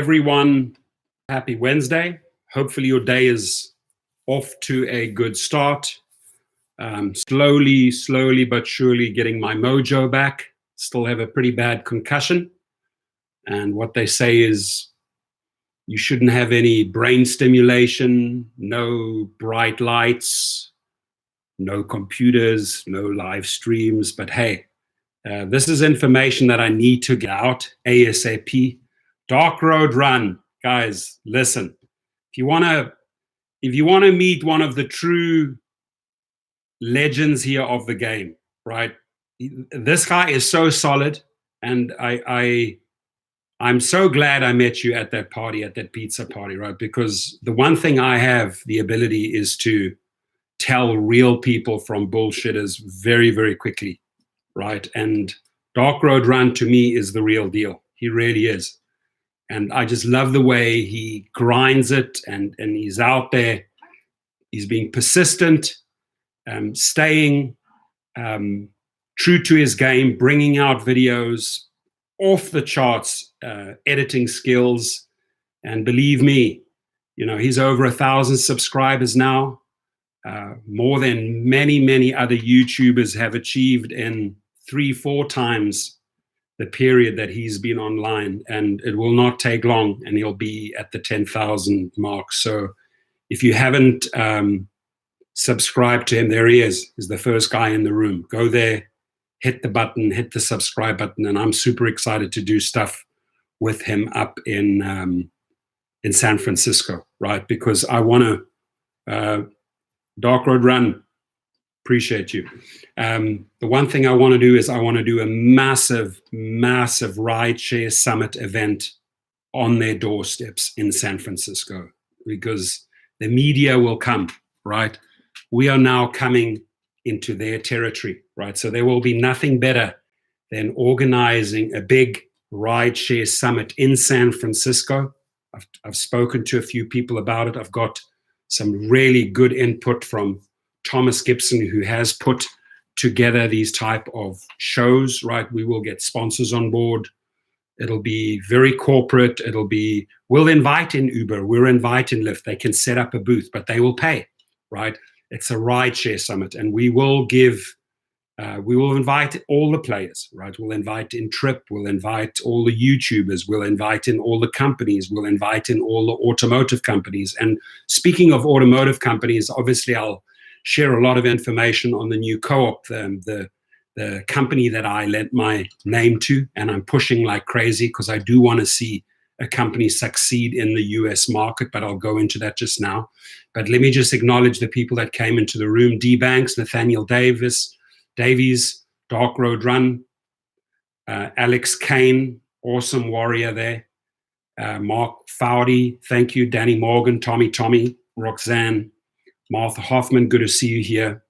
Everyone, happy Wednesday. Hopefully your day is off to a good start. Slowly but surely getting my mojo back. Still have a pretty bad concussion. And what they say is you shouldn't have any brain stimulation, no bright lights, no computers, no live streams. But hey, this is information that I need to get out ASAP. Dark Road Run, guys, listen. If you want to meet one of the true legends here of the game, right? This guy is so solid, and I'm so glad I met you at that party, at that pizza party, right? Because the one thing I have the ability is to tell real people from bullshitters very, very quickly, right? And Dark Road Run to me is the real deal. He really is. And I just love the way he grinds it, and he's out there. He's being persistent, staying true to his game, bringing out videos, off the charts, editing skills. And believe me, he's over 1,000 subscribers now, more than many other YouTubers have achieved in 3-4 times the period that he's been online, and it will not take long and he'll be at the 10,000 mark. So if you haven't subscribed to him, there he is. He's the first guy in the room. Go there, hit the button, hit the subscribe button, and I'm super excited to do stuff with him up in San Francisco, right? Because I want to, Dark Road Run, appreciate you. The one thing I want to do is I want to do a massive Rideshare Summit event on their doorsteps in San Francisco, because the media will come, right? We are now coming into their territory, right? So there will be nothing better than organizing a big Rideshare Summit in San Francisco. I've spoken to a few people about it. I've got some really good input from Thomas Gibson, who has put together these type of shows, right? We will get sponsors on board. It'll be very corporate. We'll invite in Uber. We're inviting Lyft. They can set up a booth, but they will pay, right? It's a Rideshare Summit, and we will invite all the players, right? We'll invite in Trip. We'll invite all the YouTubers. We'll invite in all the companies. We'll invite in all the automotive companies. And speaking of automotive companies, obviously I'll share a lot of information on the new Co-op, the company that I lent my name to, and I'm pushing like crazy because I do want to see a company succeed in the US market, but I'll go into that just now. But let me just acknowledge the people that came into the room: D Banks, Nathaniel Davies, Dark Road Run, Alex Kane, awesome warrior there, Mark Fowdy, thank you, Danny Morgan, Tommy, Roxanne, Martha Hoffman, good to see you here.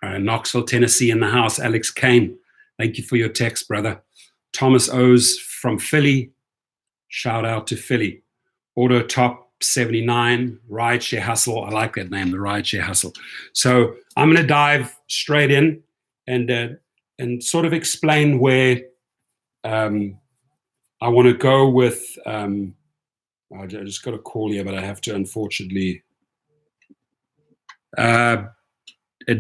Knoxville, Tennessee in the house. Alex Kane, thank you for your text, brother. Thomas O's from Philly, shout out to Philly. Auto Top 79, Rideshare Hustle. I like that name, the Rideshare Hustle. So I'm going to dive straight in and sort of explain where I want to go with. I just got a call here, but I have to unfortunately.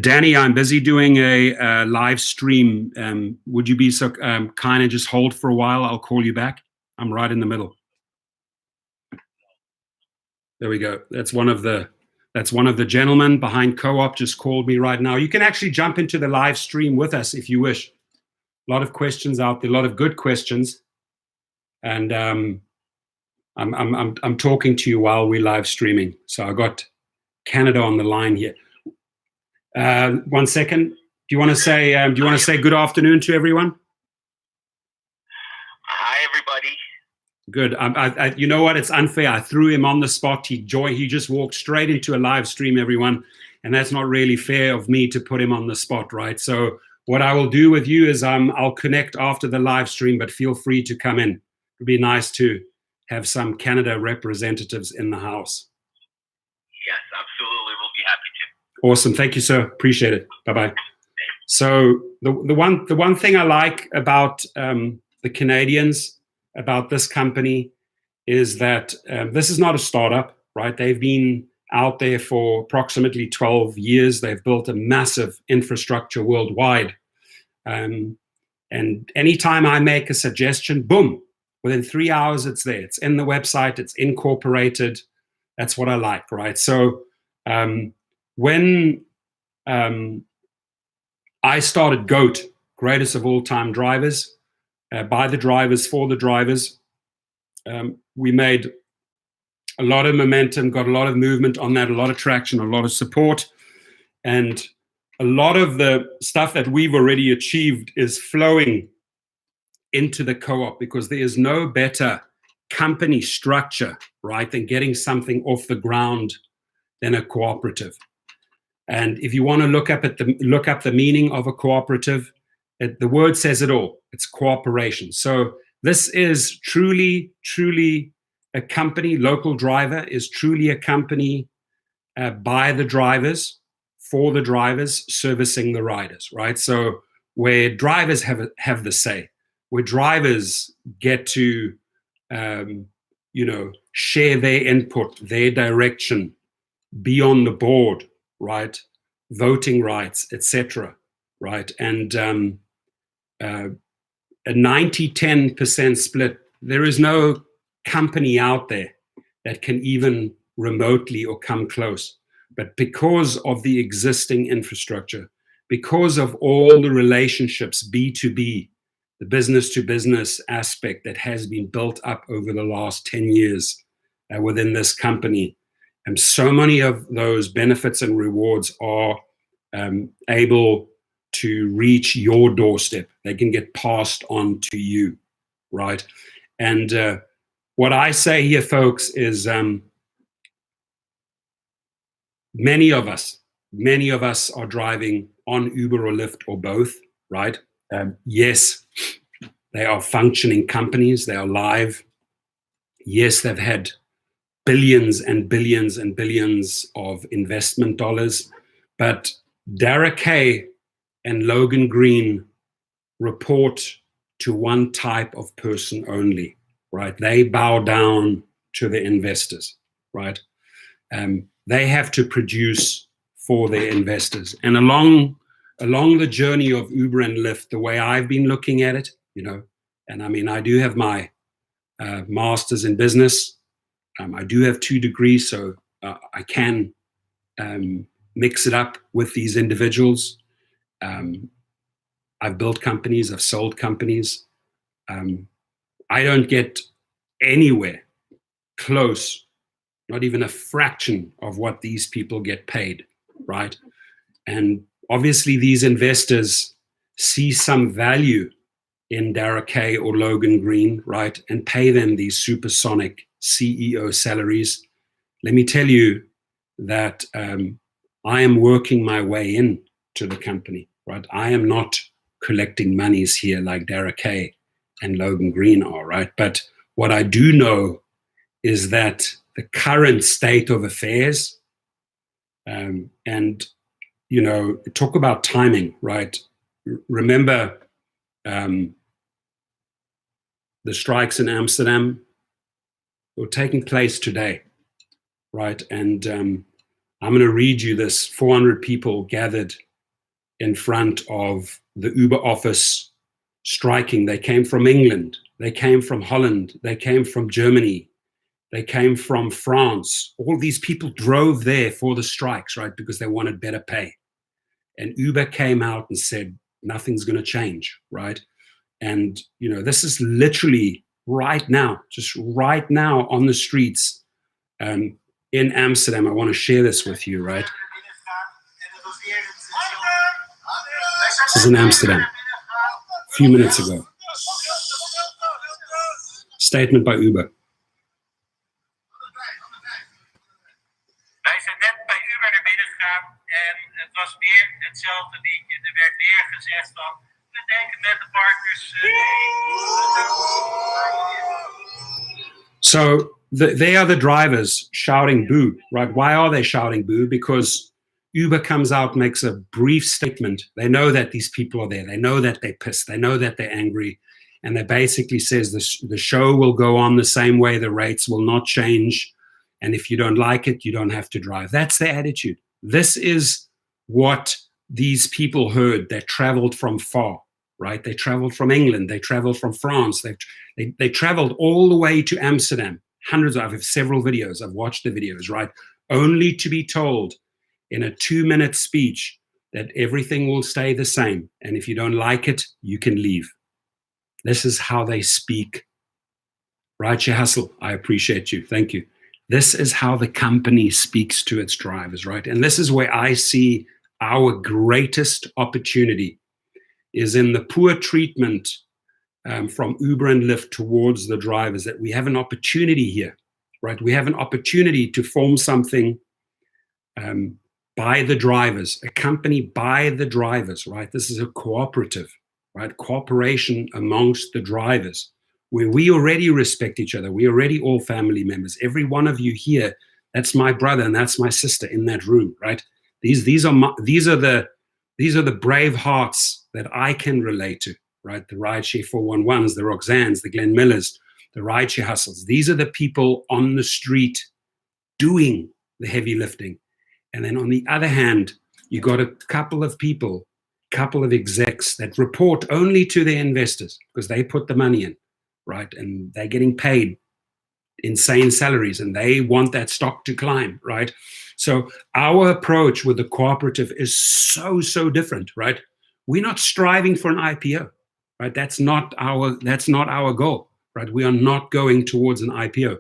Danny, I'm busy doing a live stream. Would you be so kind and just hold for a while? I'll call you back. I'm right in the middle. There we go. That's one of the gentlemen behind Co-op just called me right now. You can actually jump into the live stream with us if you wish. A lot of questions out there, a lot of good questions, and I'm talking to you while we're live streaming. So I got Canada on the line here. 1 second. Do you want to say good afternoon to everyone? Hi, everybody. Good. You know what? It's unfair. I threw him on the spot. He just walked straight into a live stream, everyone, and that's not really fair of me to put him on the spot, right? So what I will do with you is I'll connect after the live stream, but feel free to come in. It'd be nice to have some Canada representatives in the house. Yes, absolutely. We'll be happy to. Awesome. Thank you, sir. Appreciate it. Bye-bye. So the one thing I like about the Canadians, about this company, is that this is not a startup, right? They've been out there for approximately 12 years. They've built a massive infrastructure worldwide. And anytime I make a suggestion, boom, within 3 hours it's there. It's in the website, it's incorporated. That's what I like, right? So when I started GOAT, Greatest of All Time Drivers, by the drivers, for the drivers, we made a lot of momentum, got a lot of movement on that, a lot of traction, a lot of support. And a lot of the stuff that we've already achieved is flowing into the co-op, because there is no better company structure, right, than getting something off the ground than a cooperative. And if you want to look up the meaning of a cooperative, the word says it all. It's cooperation. So this is truly, truly a company. Local Driver is truly a company by the drivers, for the drivers, servicing the riders, right? So where drivers have the say, where drivers get to, share their input, their direction, be on the board, right? Voting rights, etc., right? And a 90-10% split. There is no company out there that can even remotely or come close. But because of the existing infrastructure, because of all the relationships, B2B, the business to business aspect that has been built up over the last 10 years within this company, and so many of those benefits and rewards are able to reach your doorstep. They can get passed on to you, right? And what I say here, folks, is many of us are driving on Uber or Lyft or both, right? Yes, they are functioning companies. They are live. Yes, they've had billions and billions and billions of investment dollars. But Derek Hay and Logan Green report to one type of person only, right? They bow down to the investors, right? They have to produce for their investors. And along the journey of Uber and Lyft, the way I've been looking at it, and I mean, I do have my master's in business. I do have 2 degrees, so I can mix it up with these individuals. I've built companies, I've sold companies. I don't get anywhere close, not even a fraction of what these people get paid, right? And obviously these investors see some value in Derek Hay or Logan Green, right? And pay them these supersonic CEO salaries. Let me tell you that I am working my way in to the company, right? I am not collecting monies here like Derek Hay and Logan Green are, right? But what I do know is that the current state of affairs, and talk about timing, right? Remember the strikes in Amsterdam were taking place today, right? And I'm going to read you this. 400 people gathered in front of the Uber office striking. They came from England, they came from Holland, they came from Germany, they came from France. All these people drove there for the strikes, right? Because they wanted better pay. And Uber came out and said, nothing's going to change, right? And, this is literally right now, just right now on the streets in Amsterdam. I want to share this with you, right? This is in Amsterdam, a few minutes ago. Statement by Uber. Wij zijn net bij Uber naar binnen gegaan en het was weer hetzelfde liedje. Er werd weer gezegd van, we denken met de partners. So they are the drivers shouting boo, right? Why are they shouting boo? Because Uber comes out, makes a brief statement. They know that these people are there. They know that they're pissed. They know that they're angry. and that basically says the show will go on the same way, the rates will not change, and if you don't like it, you don't have to drive. That's their attitude. This is what these people heard that traveled from far, right? They traveled from England, they traveled from France, they traveled all the way to Amsterdam. Hundreds, I have several videos, I've watched the videos, right? Only to be told in a 2-minute speech that everything will stay the same. And if you don't like it, you can leave. This is how they speak. Rideshare Hustle, I appreciate you. Thank you. This is how the company speaks to its drivers, right? And this is where I see our greatest opportunity is in the poor treatment from Uber and Lyft towards the drivers, that we have an opportunity here, right? We have an opportunity to form something by the drivers, a company by the drivers, right? This is a cooperative, right? Cooperation amongst the drivers, where we already respect each other. We already all family members. Every one of you here, that's my brother and that's my sister in that room, right? These are the brave hearts that I can relate to, right? The Rideshare 411s, the Roxannes, the Glenn Millers, the Rideshare Hustles. These are the people on the street doing the heavy lifting. And then on the other hand, you got a couple of people, couple of execs that report only to their investors because they put the money in, right? And they're getting paid insane salaries and they want that stock to climb, right? So our approach with the cooperative is so different, right? We're not striving for an IPO, right? That's not our goal, right? We are not going towards an IPO.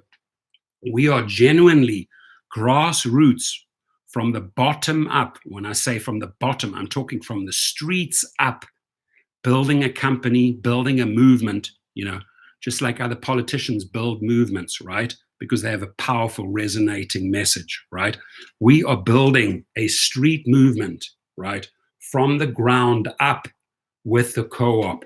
We are genuinely grassroots, from the bottom up. When I say from the bottom, I'm talking from the streets up, building a company, building a movement, just like other politicians build movements, right? Because they have a powerful resonating message, right? We are building a street movement, right? From the ground up with the co-op,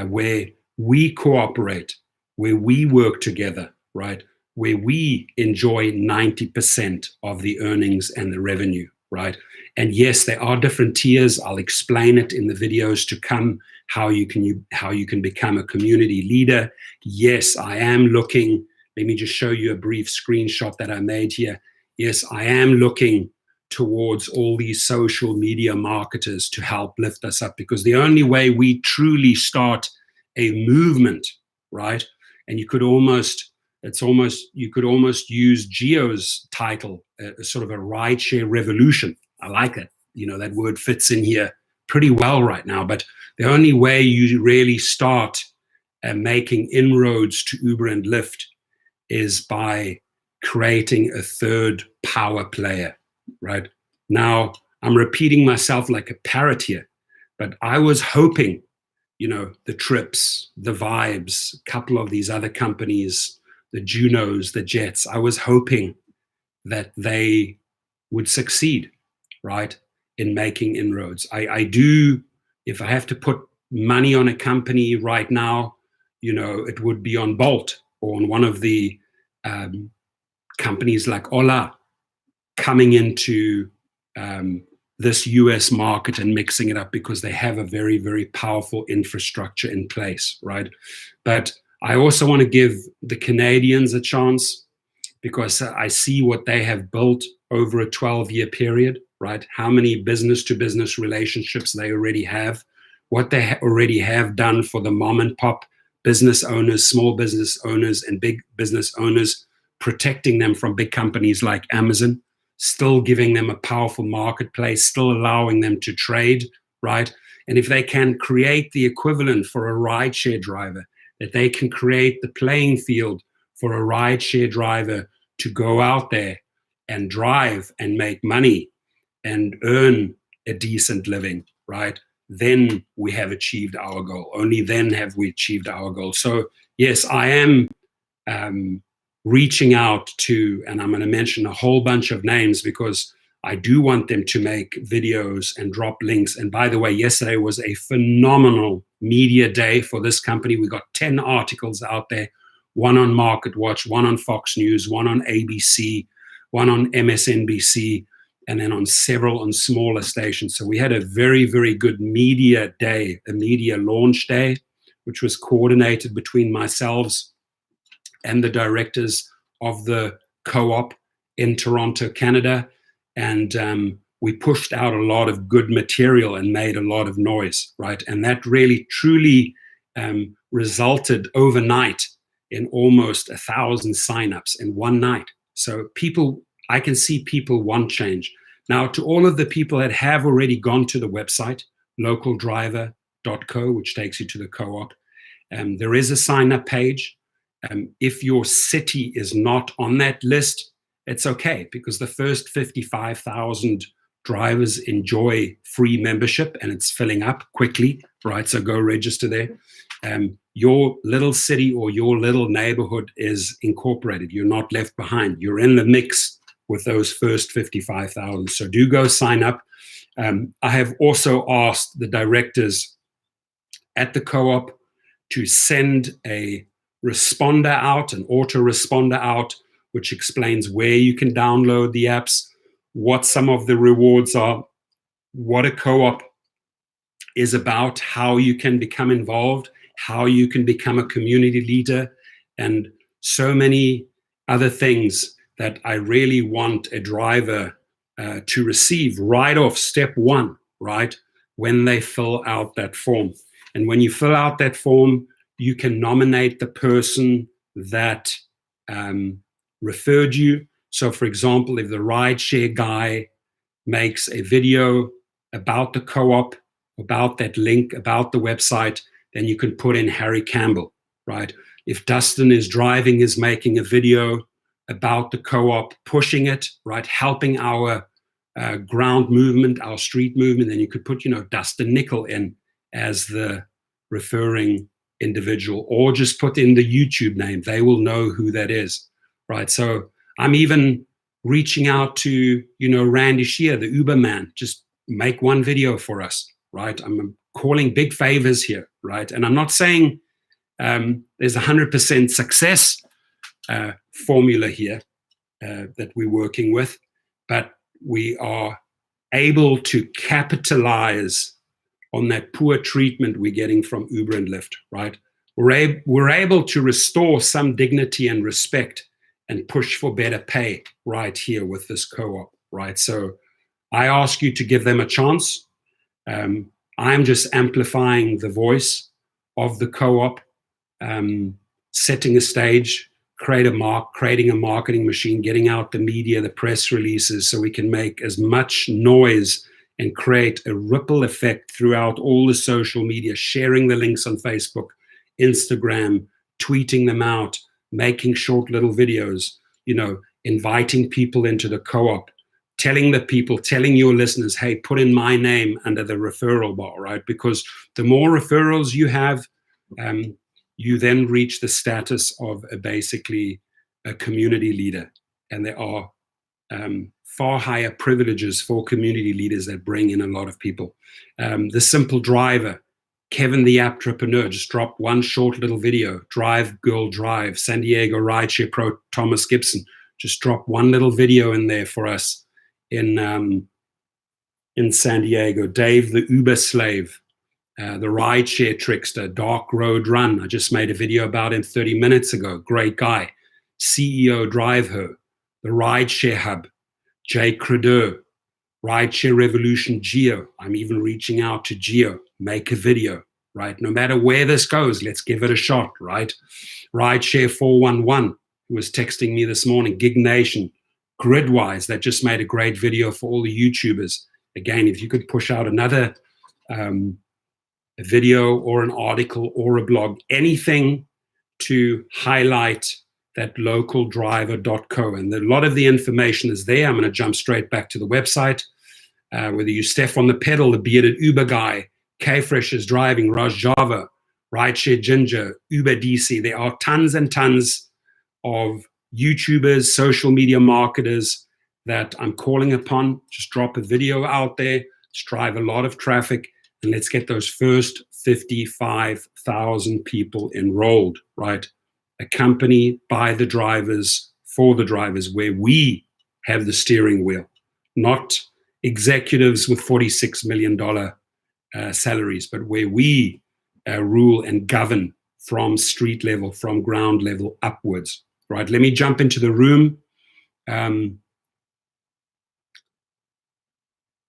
where we cooperate, where we work together, right? Where we enjoy 90% of the earnings and the revenue, right? And yes, there are different tiers. I'll explain it in the videos to come, how you can become a community leader. Yes, I am looking, let me just show you a brief screenshot that I made here. Yes, I am looking towards all these social media marketers to help lift us up, because the only way we truly start a movement, right? And you could almost use Geo's title, sort of a rideshare revolution. I like it. That word fits in here pretty well right now. But the only way you really start making inroads to Uber and Lyft is by creating a third power player, right? Now, I'm repeating myself like a parrot here, but I was hoping, the Trips, the Vibes, a couple of these other companies, the Junos, the Jets, I was hoping that they would succeed, right, in making inroads. I do, if I have to put money on a company right now, it would be on Bolt or on one of the companies like Ola coming into this US market and mixing it up, because they have a very, very powerful infrastructure in place, right? But I also want to give the Canadians a chance, because I see what they have built over a 12-year period, right? How many business-to-business relationships they already have, what they already have done for the mom and pop business owners, small business owners, and big business owners, protecting them from big companies like Amazon, still giving them a powerful marketplace, still allowing them to trade, right? And if they can create the equivalent for a rideshare driver, that they can create the playing field for a rideshare driver to go out there and drive and make money and earn a decent living, right? Then we have achieved our goal. Only then have we achieved our goal. So yes, I am reaching out to, and I'm going to mention a whole bunch of names, because I do want them to make videos and drop links. And by the way, yesterday was a phenomenal media day for this company. We got 10 articles out there, one on MarketWatch, one on Fox News, one on ABC, one on MSNBC, and then on several on smaller stations. So we had a very, very good media day, a media launch day, which was coordinated between myself and the directors of the co-op in Toronto, Canada. And we pushed out a lot of good material and made a lot of noise, right? And that really, truly resulted overnight in almost 1,000 signups in one night. So I can see people want change. Now, to all of the people that have already gone to the website, localdriver.co, which takes you to the co-op, there is a sign-up page. If your city is not on that list, it's okay, because the first 55,000 drivers enjoy free membership and it's filling up quickly, right? So go register there. Your little city or your little neighborhood is incorporated. You're not left behind. You're in the mix with those first 55,000. So do go sign up. I have also asked the directors at the co-op to send a responder out, an autoresponder out, which explains where you can download the apps, what some of the rewards are, what a co-op is about, how you can become involved, how you can become a community leader, and so many other things that I really want a driver to receive right off step one, right, when they fill out that form. And when you fill out that form, you can nominate the person that referred you. So, for example, if the rideshare guy makes a video about the co-op, about that link, about the website, then you can put in Harry Campbell, right? If Dustin is making a video about the co-op, pushing it, right, helping our ground movement, our street movement, then you could put, Dustin Nickel in as the referring individual, or just put in the YouTube name. They will know who that is, right? So I'm even reaching out to, Randy Shear, the Uber man, just make one video for us, right? I'm calling big favors here, right? And I'm not saying there's 100% success formula here that we're working with, but we are able to capitalize on that poor treatment we're getting from Uber and Lyft, right? We're able to restore some dignity and respect and push for better pay right here with this co-op, right? So I ask you to give them a chance. I'm just amplifying the voice of the co-op, setting a stage, creating a marketing machine, getting out the media, the press releases, so we can make as much noise and create a ripple effect throughout all the social media, sharing the links on Facebook, Instagram, tweeting them out, making short little videos, inviting people into the co-op, telling your listeners, hey, put in my name under the referral bar, right? Because the more referrals you have, you then reach the status of basically a community leader. And there are far higher privileges for community leaders that bring in a lot of people. The Simple Driver, Kevin the Entrepreneur, just dropped one short little video. Drive Girl Drive, San Diego Rideshare Pro Thomas Gibson just dropped one little video in there for us in San Diego. Dave the Uber Slave, the Rideshare Trickster, Dark Road Run. I just made a video about him 30 minutes ago. Great guy. CEO Drive Her, the Rideshare Hub, Jay Credeur, Rideshare Revolution Geo. I'm even reaching out to Geo. Make a video, right? No matter where this goes, let's give it a shot, right? Rideshare 411, who was texting me this morning, Gig Nation, Gridwise, that just made a great video for all the YouTubers. Again, if you could push out another a video or an article or a blog, anything to highlight that localdriver.co. And a lot of the information is there. I'm going to jump straight back to the website. Whether you Steph on the pedal, the bearded Uber guy, K-Fresh is driving, Raj Java, Rideshare Ginger, Uber DC. There are tons and tons of YouTubers, social media marketers that I'm calling upon. Just drop a video out there, let's drive a lot of traffic, and let's get those first 55,000 people enrolled, right? A company by the drivers, for the drivers, where we have the steering wheel, not executives with $46 million salaries, but where we rule and govern from street level, from ground level upwards, right? Let me jump into the room.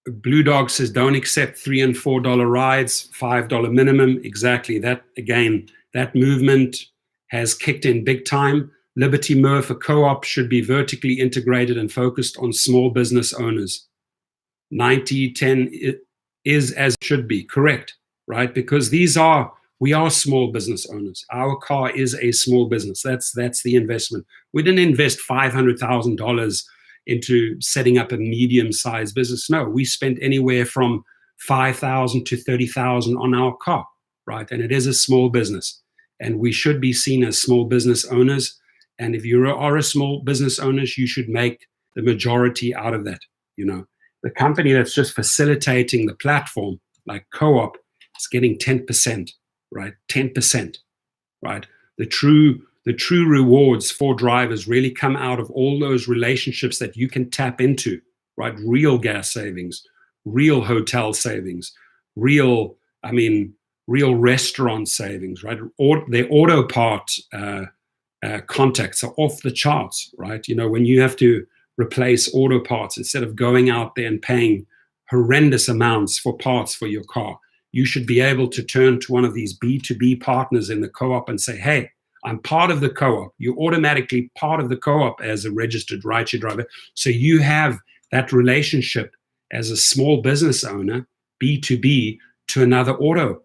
Blue Dog says, don't accept $3 and $4 rides, $5 minimum. Exactly. That, again, that movement has kicked in big time. Liberty Murph, a co-op should be vertically integrated and focused on small business owners. 90-10 is as it should be, correct, right? Because we are small business owners. Our car is a small business. That's the investment. We didn't invest $500,000 into setting up a medium-sized business. No, we spent anywhere from $5,000 to $30,000 on our car, right? And it is a small business, and we should be seen as small business owners. And if you are a small business owner, you should make the majority out of that. You know, the company that's just facilitating the platform, like Co-op, is getting 10%, right? 10%, right? The true rewards for drivers really come out of all those relationships that you can tap into, right? Real gas savings, real hotel savings, real restaurant savings, right? Or their auto part contacts are off the charts, right? You know, when you have to replace auto parts, instead of going out there and paying horrendous amounts for parts for your car, you should be able to turn to one of these B2B partners in the co-op and say, hey, I'm part of the co-op. You're automatically part of the co-op as a registered rideshare driver. So you have that relationship as a small business owner, B2B, to another auto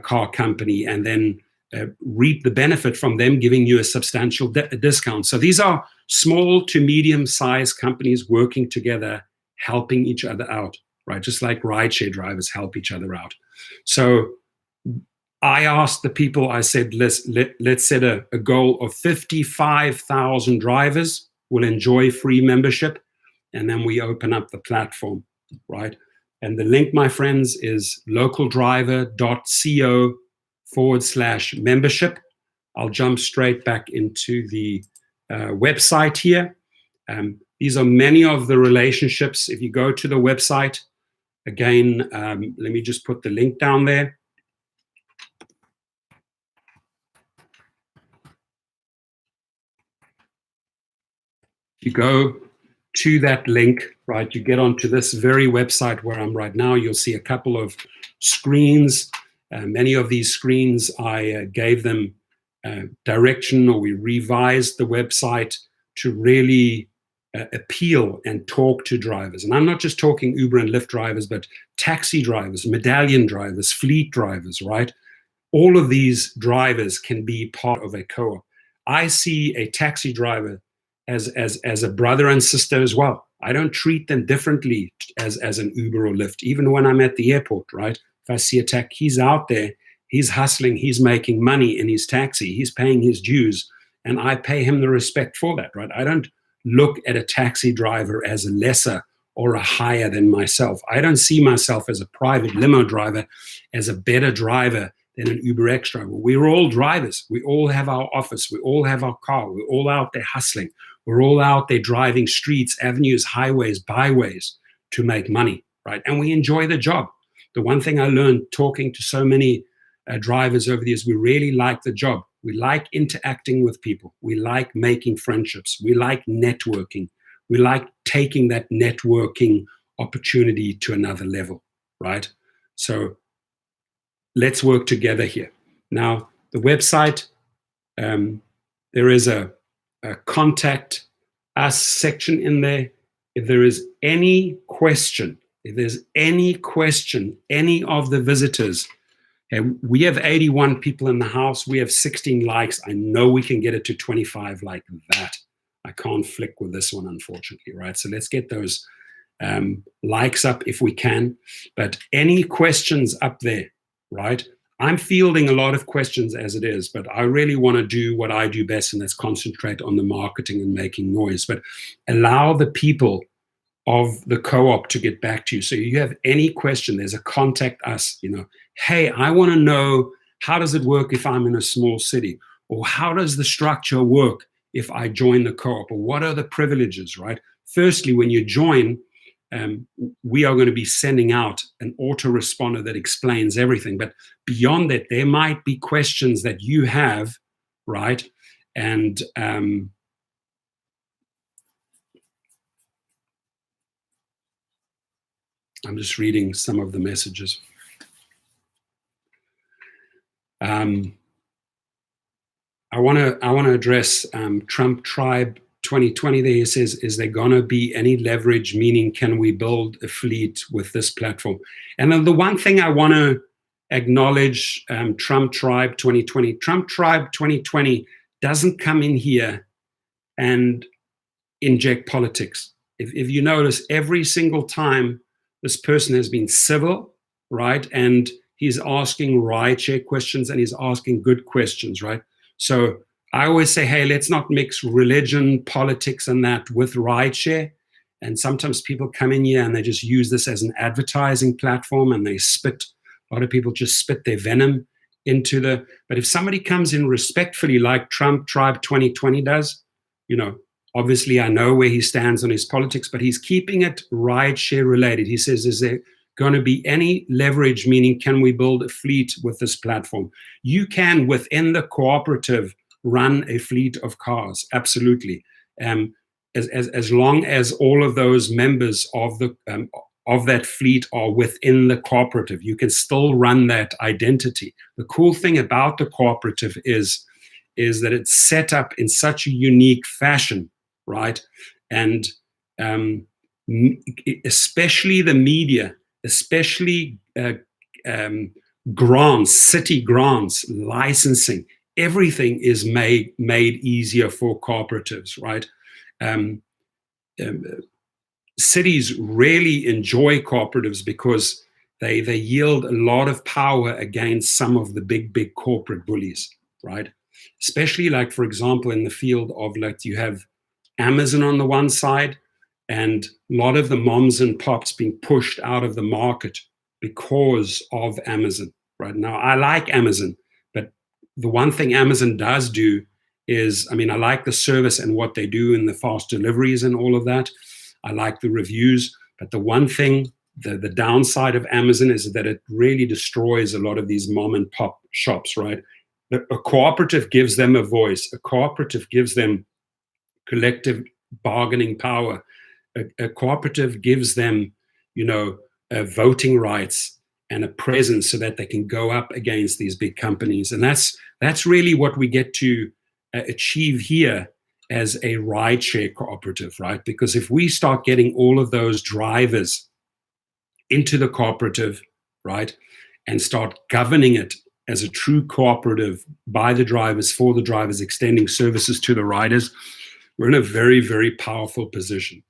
car company, and then reap the benefit from them giving you a substantial discount. So these are small to medium-sized companies working together, helping each other out, right? Just like rideshare drivers help each other out. So I asked the people, I said, let's set a goal of 55,000 drivers will enjoy free membership, and then we open up the platform, right? And the link, my friends, is localdriver.co/membership. I'll jump straight back into the website here. These are many of the relationships. If you go to the website, again, let me just put the link down there. You go to that link, right? You get onto this very website where I'm right now. You'll see a couple of screens. Many of these screens, I gave them direction, or we revised the website to really appeal and talk to drivers. And I'm not just talking Uber and Lyft drivers, but taxi drivers, medallion drivers, fleet drivers, right? All of these drivers can be part of a co-op. I see a taxi driver as a brother and sister as well. I don't treat them differently as an Uber or Lyft, even when I'm at the airport, right? If I see a taxi, he's out there, he's hustling, he's making money in his taxi, he's paying his dues, and I pay him the respect for that, right? I don't look at a taxi driver as a lesser or a higher than myself. I don't see myself as a private limo driver as a better driver than an UberX driver. We're all drivers. We all have our office. We all have our car. We're all out there hustling. We're all out there driving streets, avenues, highways, byways to make money, right? And we enjoy the job. The one thing I learned talking to so many drivers over the years, we really like the job. We like interacting with people. We like making friendships. We like networking. We like taking that networking opportunity to another level, right? So let's work together here. Now, the website, there is a contact us section in there. If there is any question, any of the visitors, we have 81 people in the house. We have 16 likes. I know we can get it to 25 like that. I can't flick with this one, unfortunately, right? So let's get those likes up if we can. But any questions up there, right? I'm fielding a lot of questions as it is, but I really want to do what I do best, and that's concentrate on the marketing and making noise. But allow the people of the co-op to get back to you. So you have any question, there's a contact us, you know, hey, I want to know, how does it work if I'm in a small city? Or how does the structure work if I join the co-op? Or what are the privileges, right? Firstly, when you join, we are going to be sending out an autoresponder that explains everything. But beyond that, there might be questions that you have, right? And I'm just reading some of the messages. I want to address Trump Tribe 2020 there. He says, is there going to be any leverage, meaning can we build a fleet with this platform? And then the one thing I want to acknowledge, Trump Tribe 2020. Trump Tribe 2020 doesn't come in here and inject politics. If you notice, every single time this person has been civil, right? And he's asking rideshare questions and he's asking good questions, right? So I always say, hey, let's not mix religion, politics, and that with rideshare. And sometimes people come in here and they just use this as an advertising platform and they spit, a lot of people just spit their venom into the, but if somebody comes in respectfully like Trump Tribe 2020 does, you know, obviously I know where he stands on his politics, but he's keeping it rideshare related. He says, is there going to be any leverage, meaning can we build a fleet with this platform? You can, within the cooperative, run a fleet of cars, absolutely. As long as all of those members of the of that fleet are within the cooperative, you can still run that identity. The cool thing about the cooperative is that it's set up in such a unique fashion, right? And especially the media, especially grants, city grants, licensing, everything is made easier for cooperatives, right? Cities really enjoy cooperatives because they yield a lot of power against some of the big corporate bullies, right? Especially like, for example, in the field of, like, you have Amazon on the one side and a lot of the moms and pops being pushed out of the market because of Amazon, right? Now, I like Amazon, but the one thing Amazon does do is, I mean, I like the service and what they do in the fast deliveries and all of that. I like the reviews, but the one thing, the downside of Amazon is that it really destroys a lot of these mom and pop shops, right? A cooperative gives them a voice. A cooperative gives them collective bargaining power. A cooperative gives them, you know, voting rights and a presence so that they can go up against these big companies. And that's really what we get to achieve here as a rideshare cooperative, right? Because if we start getting all of those drivers into the cooperative, right, and start governing it as a true cooperative by the drivers, for the drivers, extending services to the riders, we're in a very, very powerful position.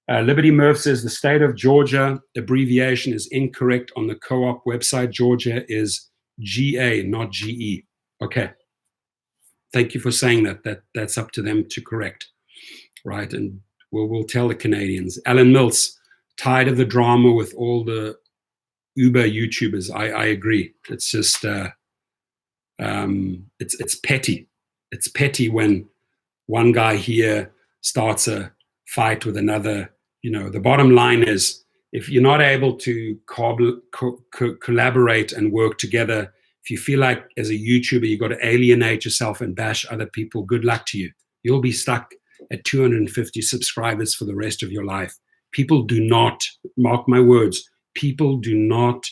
Liberty Murph says the state of Georgia abbreviation is incorrect on the co-op website. Georgia is GA, not GE. Okay. Thank you for saying that. That's up to them to correct, right? And we'll tell the Canadians. Alan Mills, tired of the drama with all the Uber YouTubers. I agree. It's just it's petty. It's petty when one guy here starts a fight with another. You know, the bottom line is, if you're not able to collaborate and work together, if you feel like as a YouTuber you got to alienate yourself and bash other people, good luck to you. You'll be stuck at 250 subscribers for the rest of your life. People do not, mark my words, people do not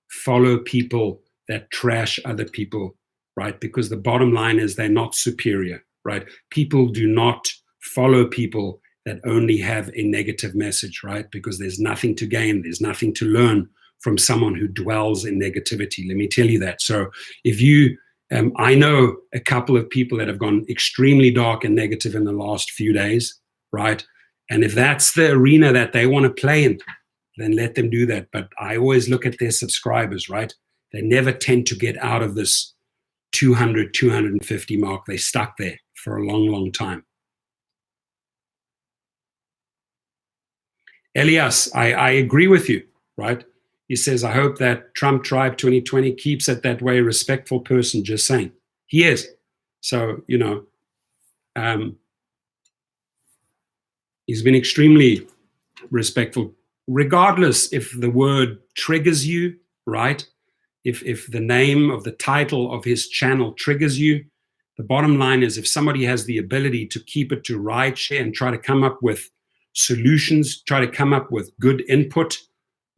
follow people that trash other people, right? Because the bottom line is they're not superior, right? People do not follow people that only have a negative message, right? Because there's nothing to gain, there's nothing to learn from someone who dwells in negativity. Let me tell you that. So if you, I know a couple of people that have gone extremely dark and negative in the last few days, right? And if that's the arena that they want to play in, then let them do that. But I always look at their subscribers, right? They never tend to get out of this 200, 250 mark. They stuck there for a long, long time. Elias, I agree with you, right? He says, I hope that Trump Tribe 2020 keeps it that way, respectful person, just saying. He is. So, you know, he's been extremely respectful, regardless if the word triggers you, right? If the name of the title of his channel triggers you, the bottom line is if somebody has the ability to keep it to rideshare and try to come up with solutions, try to come up with good input,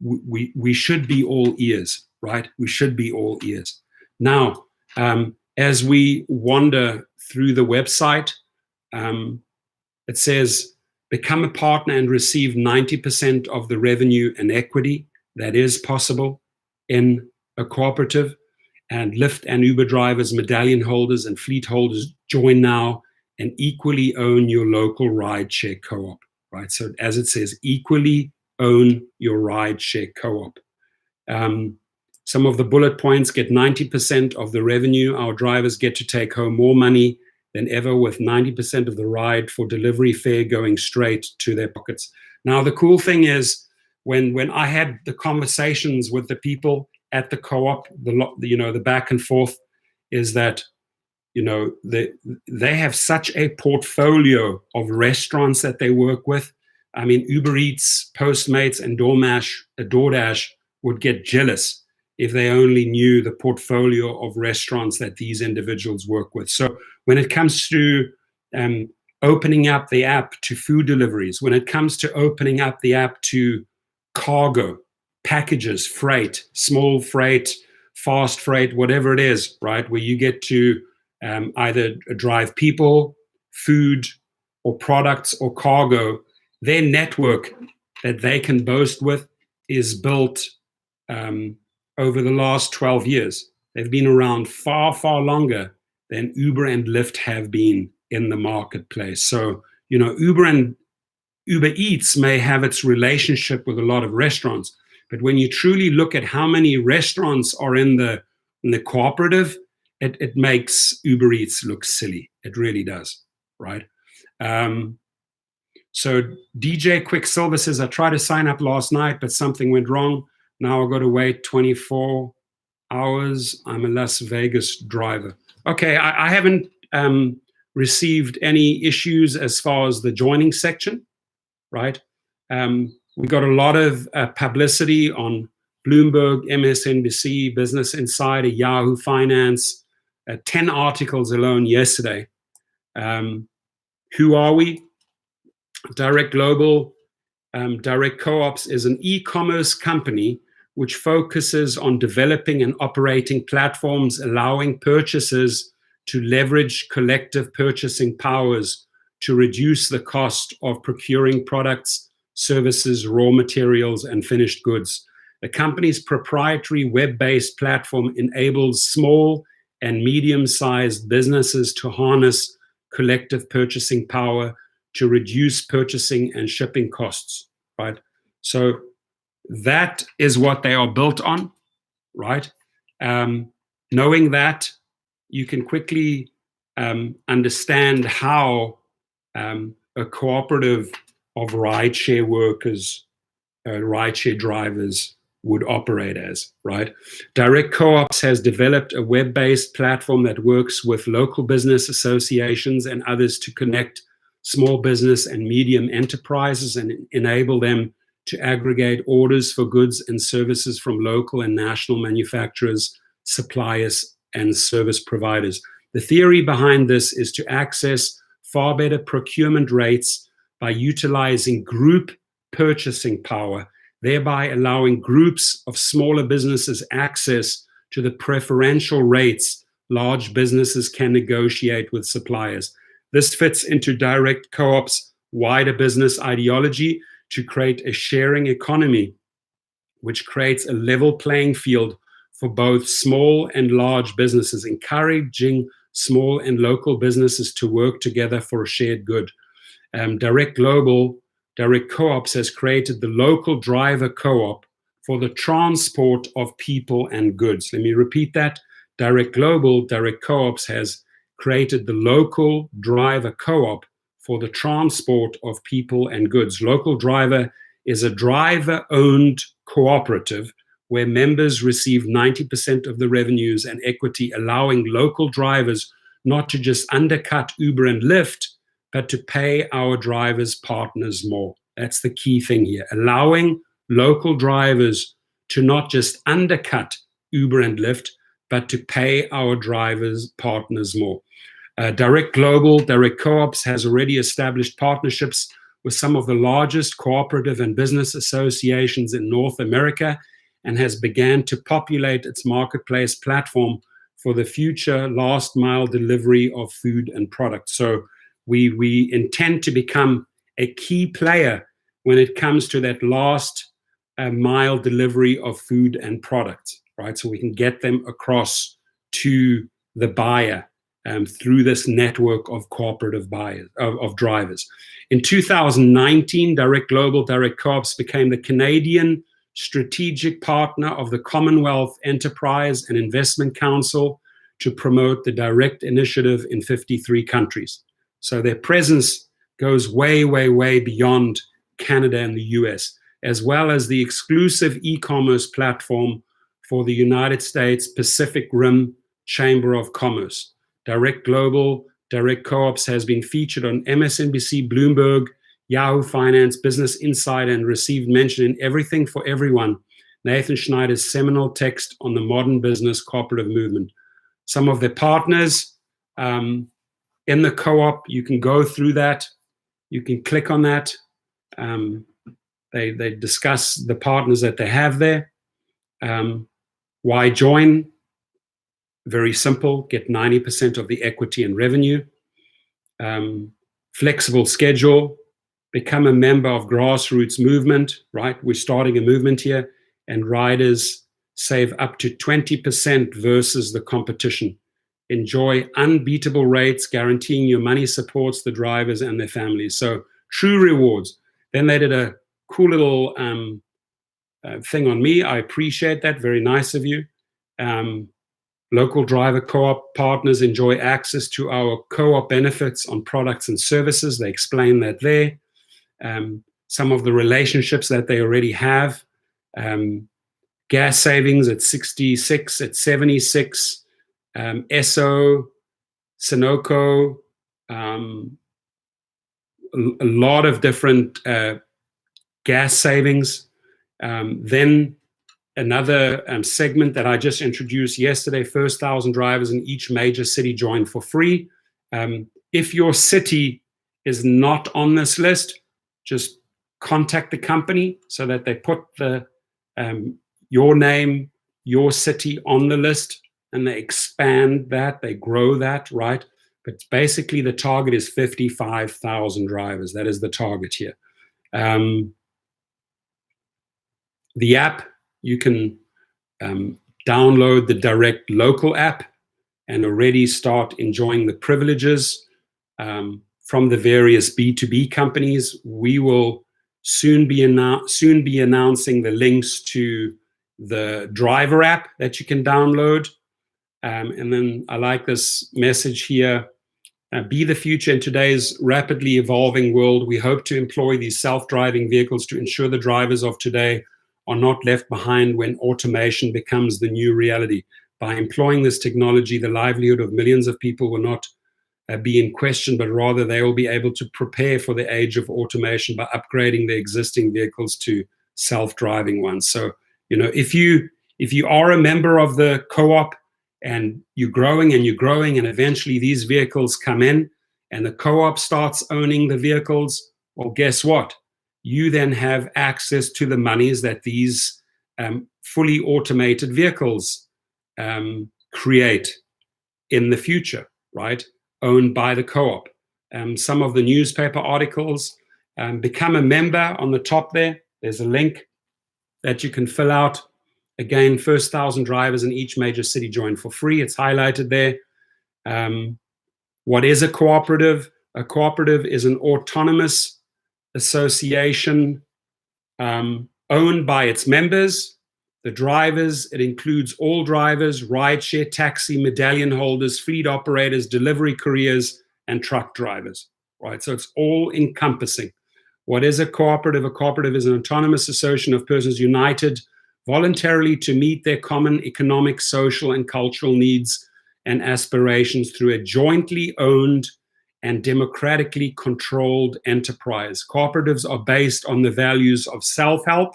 we should be all ears, right? We should be all ears. Now, as we wander through the website, it says, become a partner and receive 90% of the revenue and equity. That is possible in a cooperative. And Lyft and Uber drivers, medallion holders, and fleet holders join now and equally own your local rideshare co-op, right? So as it says, equally own your rideshare co-op. Some of the bullet points: get 90% of the revenue. Our drivers get to take home more money than ever, with 90% of the ride for delivery fare going straight to their pockets. Now, the cool thing is, when I had the conversations with the people at the co-op, the back and forth, is that they have such a portfolio of restaurants that they work with. I mean, Uber Eats, Postmates, and DoorDash would get jealous if they only knew the portfolio of restaurants that these individuals work with. So when it comes to opening up the app to food deliveries, when it comes to opening up the app to cargo, packages, freight, small freight, fast freight, whatever it is, right, where you get to either drive people, food, or products or cargo, their network that they can boast with is built over the last 12 years. They've been around far, far longer than Uber and Lyft have been in the marketplace. So, Uber Eats may have its relationship with a lot of restaurants, but when you truly look at how many restaurants are in the cooperative, it makes Uber Eats look silly. It really does, right? So DJ Quicksilver says, I tried to sign up last night, but something went wrong. Now I've got to wait 24 hours. I'm a Las Vegas driver. Okay, I haven't received any issues as far as the joining section, right? We got a lot of publicity on Bloomberg, MSNBC, Business Insider, Yahoo Finance, 10 articles alone yesterday. Who are we? Direct Global, Direct Co-ops is an e-commerce company which focuses on developing and operating platforms allowing purchasers to leverage collective purchasing powers to reduce the cost of procuring products, services, raw materials, and finished goods. The company's proprietary web-based platform enables small and medium-sized businesses to harness collective purchasing power to reduce purchasing and shipping costs, right? So that is what they are built on, right? Knowing that, you can quickly understand how a cooperative of rideshare workers, rideshare drivers would operate as, right? Direct Co-ops has developed a web-based platform that works with local business associations and others to connect small business and medium enterprises and enable them to aggregate orders for goods and services from local and national manufacturers, suppliers, and service providers. The theory behind this is to access far better procurement rates by utilizing group purchasing power, thereby allowing groups of smaller businesses access to the preferential rates large businesses can negotiate with suppliers. This fits into Direct Co-op's wider business ideology to create a sharing economy, which creates a level playing field for both small and large businesses, encouraging small and local businesses to work together for a shared good. Direct Global, Direct Co-ops has created the local driver co-op for the transport of people and goods. Let me repeat that. Direct Global, Direct Co-ops has created the local driver co-op for the transport of people and goods. Local Driver is a driver-owned cooperative where members receive 90% of the revenues and equity, allowing local drivers not to just undercut Uber and Lyft, but to pay our drivers partners more. That's the key thing here. Allowing local drivers to not just undercut Uber and Lyft, but to pay our drivers partners more. Direct Global, Direct Co-ops has already established partnerships with some of the largest cooperative and business associations in North America and has began to populate its marketplace platform for the future last mile delivery of food and products. So we intend to become a key player when it comes to that last mile delivery of food and products, right? So we can get them across to the buyer through this network of cooperative buyers, of drivers. In 2019, Direct Global, Direct Co-ops became the Canadian strategic partner of the Commonwealth Enterprise and Investment Council to promote the Direct initiative in 53 countries. So their presence goes way, way, way beyond Canada and the US, as well as the exclusive e-commerce platform for the United States Pacific Rim Chamber of Commerce. Direct Global, Direct Co-ops has been featured on MSNBC, Bloomberg, Yahoo Finance, Business Insider, and received mention in Everything for Everyone, Nathan Schneider's seminal text on the modern business cooperative movement. Some of their partners in the co-op, you can go through that. You can click on that. They discuss the partners that they have there. Why join? Very simple, get 90% of the equity and revenue. Flexible schedule, become a member of grassroots movement, right? We're starting a movement here, and riders save up to 20% versus the competition. Enjoy unbeatable rates, guaranteeing your money supports the drivers and their families. So true rewards. Then they did a cool little thing on me. I appreciate that. Very nice of you. Local driver co-op partners enjoy access to our co-op benefits on products and services. They explain that there. Some of the relationships that they already have. Gas savings at 66, at 76. Esso, Sunoco, a lot of different gas savings. Then another segment that I just introduced yesterday, first 1,000 drivers in each major city join for free. If your city is not on this list, just contact the company so that they put your name, your city on the list, and they expand that, they grow that, right? But basically the target is 55,000 drivers. That is the target here. The app, you can download the Direct Local app and already start enjoying the privileges from the various B2B companies. We will soon be announcing the links to the driver app that you can download. And then I like this message here. Be the future in today's rapidly evolving world. We hope to employ these self-driving vehicles to ensure the drivers of today are not left behind when automation becomes the new reality. By employing this technology, the livelihood of millions of people will not be in question, but rather they will be able to prepare for the age of automation by upgrading their existing vehicles to self-driving ones. So, you know, if you are a member of the co-op and you're growing and eventually these vehicles come in and the co-op starts owning the vehicles, well, guess what? You then have access to the monies that these fully automated vehicles create in the future, right? Owned by the co-op. Some of the newspaper articles, become a member on the top there. There's a link that you can fill out. Again, first 1,000 drivers in each major city join for free. It's highlighted there. What is a cooperative? A cooperative is an autonomous association owned by its members, the drivers. It includes all drivers, rideshare, taxi, medallion holders, fleet operators, delivery couriers, and truck drivers, right? So it's all encompassing. What is a cooperative? A cooperative is an autonomous association of persons united voluntarily to meet their common economic, social, and cultural needs and aspirations through a jointly owned and democratically controlled enterprise. Cooperatives are based on the values of self-help,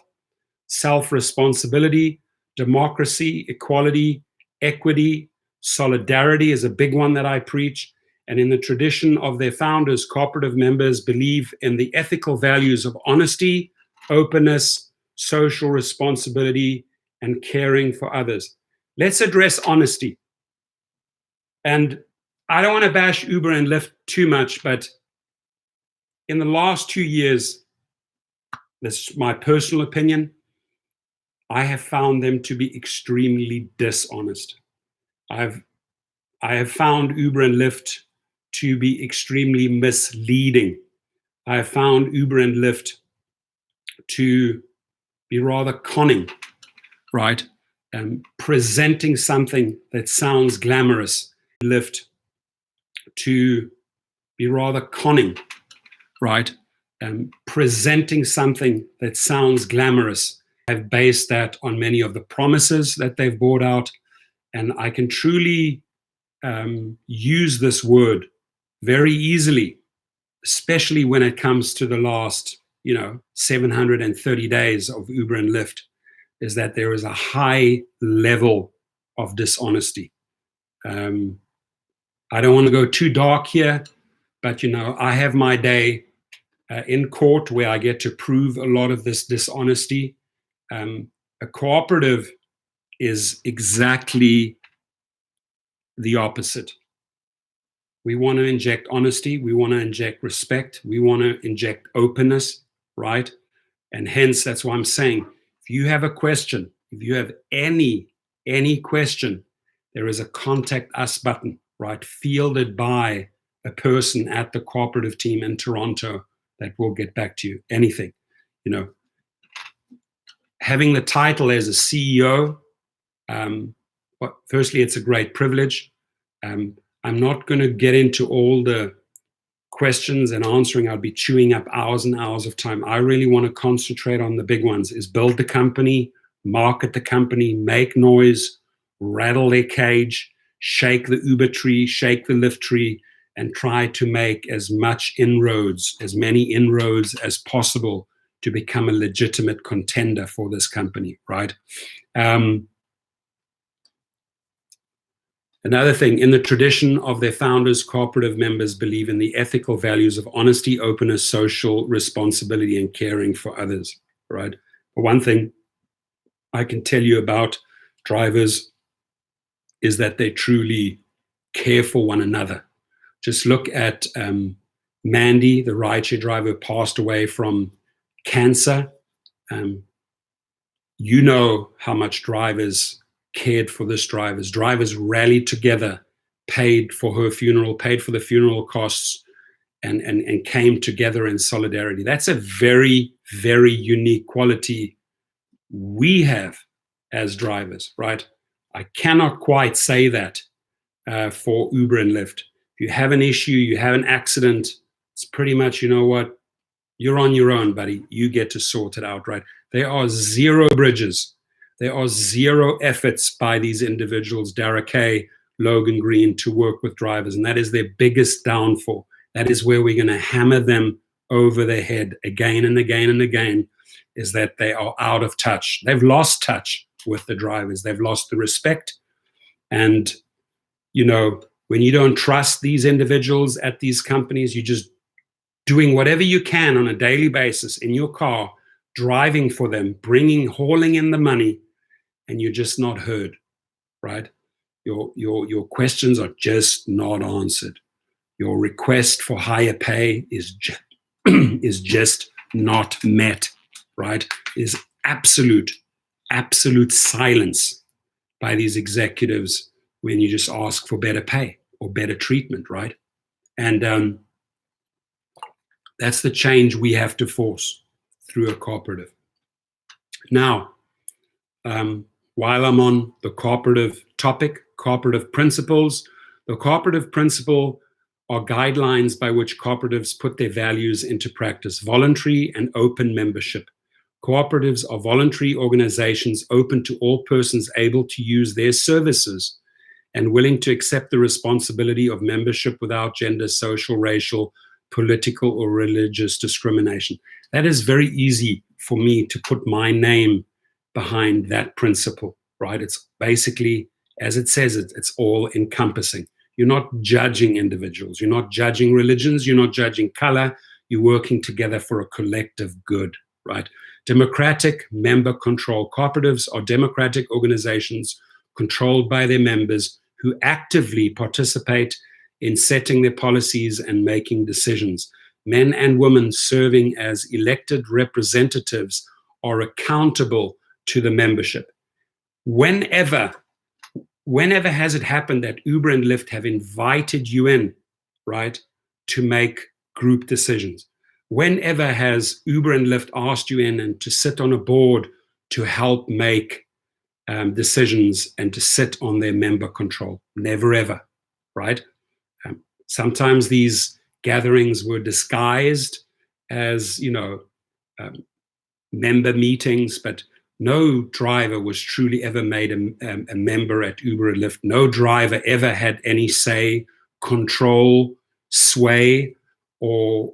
self-responsibility, democracy, equality, equity, solidarity is a big one that I preach. And in the tradition of their founders, cooperative members believe in the ethical values of honesty, openness, social responsibility, and caring for others. Let's address honesty. And I don't want to bash Uber and Lyft too much, but in the last 2 years, this is my personal opinion, I have found them to be extremely dishonest. I have found Uber and Lyft to be extremely misleading. I have found Uber and Lyft to be rather conning, right? Presenting something that sounds glamorous. Lyft to be rather conning, right? Presenting something that sounds glamorous. I've based that on many of the promises that they've brought out, and I can truly use this word very easily, especially when it comes to the last, 730 days of Uber and Lyft, is that there is a high level of dishonesty. I don't want to go too dark here, but I have my day in court where I get to prove a lot of this dishonesty. A cooperative is exactly the opposite. We want to inject honesty. We want to inject respect. We want to inject openness, right? And hence, that's why I'm saying, if you have a question, if you have any question, there is a contact us button, right? Fielded by a person at the cooperative team in Toronto that will get back to you. Anything, having the title as a CEO, firstly, it's a great privilege. I'm not going to get into all the questions and answering. I'll be chewing up hours and hours of time. I really want to concentrate on the big ones, is build the company, market the company, make noise, rattle their cage, shake the Uber tree, shake the Lyft tree, and try to make as many inroads as possible to become a legitimate contender for this company, right? Another thing, in the tradition of their founders, cooperative members believe in the ethical values of honesty, openness, social responsibility, and caring for others, right? But one thing I can tell you about drivers is that they truly care for one another. Just look at Mandy, the rideshare driver, passed away from cancer. You know how much drivers cared for this drivers. Drivers rallied together, paid for her funeral, paid for the funeral costs, and came together in solidarity. That's a very, very unique quality we have as drivers, right? I cannot quite say that for Uber and Lyft. If you have an issue, you have an accident, it's pretty much, you're on your own, buddy. You get to sort it out, right? There are zero bridges. There are zero efforts by these individuals, Derek Hay, Logan Green, to work with drivers. And that is their biggest downfall. That is where we're going to hammer them over their head again and again and again, is that they are out of touch. They've lost touch with the drivers. They've lost the respect. And, when you don't trust these individuals at these companies, you're just doing whatever you can on a daily basis in your car, driving for them, hauling in the money, and you're just not heard, right? Your questions are just not answered. Your request for higher pay is just not met, right? Is absolute silence by these executives when you just ask for better pay or better treatment, right? And that's the change we have to force through a cooperative. Now, while I'm on the cooperative topic, cooperative principles, the cooperative principle are guidelines by which cooperatives put their values into practice: voluntary and open membership. Cooperatives are voluntary organizations open to all persons able to use their services and willing to accept the responsibility of membership without gender, social, racial, political, or religious discrimination. That is very easy for me to put my name behind that principle, right? It's basically, as it says, it's all encompassing. You're not judging individuals. You're not judging religions. You're not judging color. You're working together for a collective good, right? Democratic member-controlled cooperatives are democratic organizations controlled by their members who actively participate in setting their policies and making decisions. Men and women serving as elected representatives are accountable to the membership. Whenever has it happened that Uber and Lyft have invited you in, right, to make group decisions? Whenever has Uber and Lyft asked you in and to sit on a board to help make decisions and to sit on their member control? Never ever, right? Sometimes these gatherings were disguised as, member meetings, but no driver was truly ever made a member at Uber and Lyft. No driver ever had any say, control, sway, or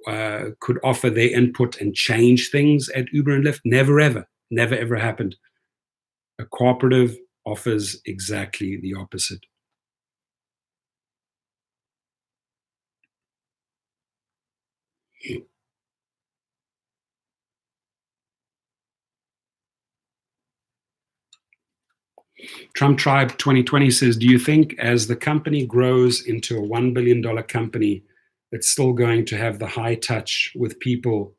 could offer their input and change things at Uber and Lyft. Never ever happened. A cooperative offers exactly the opposite. Trump Tribe 2020 says, do you think as the company grows into a $1 billion company, it's still going to have the high touch with people,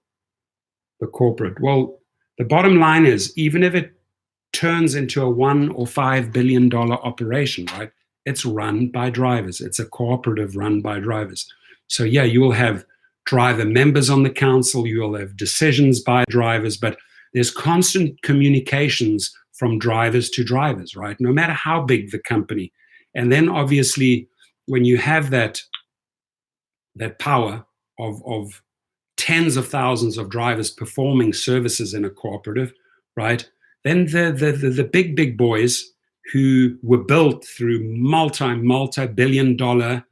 the corporate? Well, the bottom line is, even if it turns into a $1 or $5 billion operation, right? It's run by drivers. It's a cooperative run by drivers. So yeah, you will have driver members on the council, you will have decisions by drivers, but there's constant communications from drivers to drivers, right? No matter how big the company. And then obviously, when you have that power of tens of thousands of drivers performing services in a cooperative, right? Then the big boys who were built through multi-billion dollar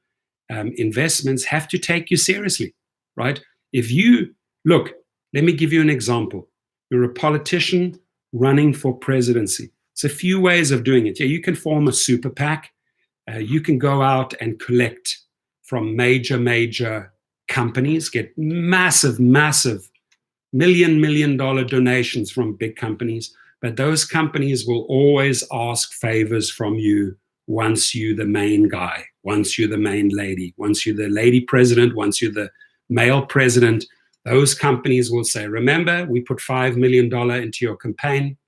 investments have to take you seriously, right? If you look, let me give you an example. You're a politician running for presidency. It's a few ways of doing it. Yeah, you can form a super PAC. You can go out and collect from major companies, get massive million dollar donations from big companies. But those companies will always ask favors from you once you're the main guy, once you're the main lady, once you're the lady president, once you're the male president. Those companies will say, remember, we put $5 million into your campaign,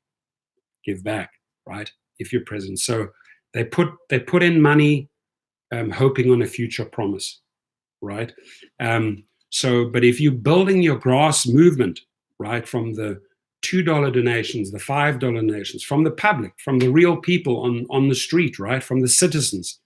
give back, right? If you're president. So they put in money hoping on a future promise, right? But if you're building your grass movement, right, from the $2 donations, the $5 donations, from the public, from the real people on the street, right, from the citizens,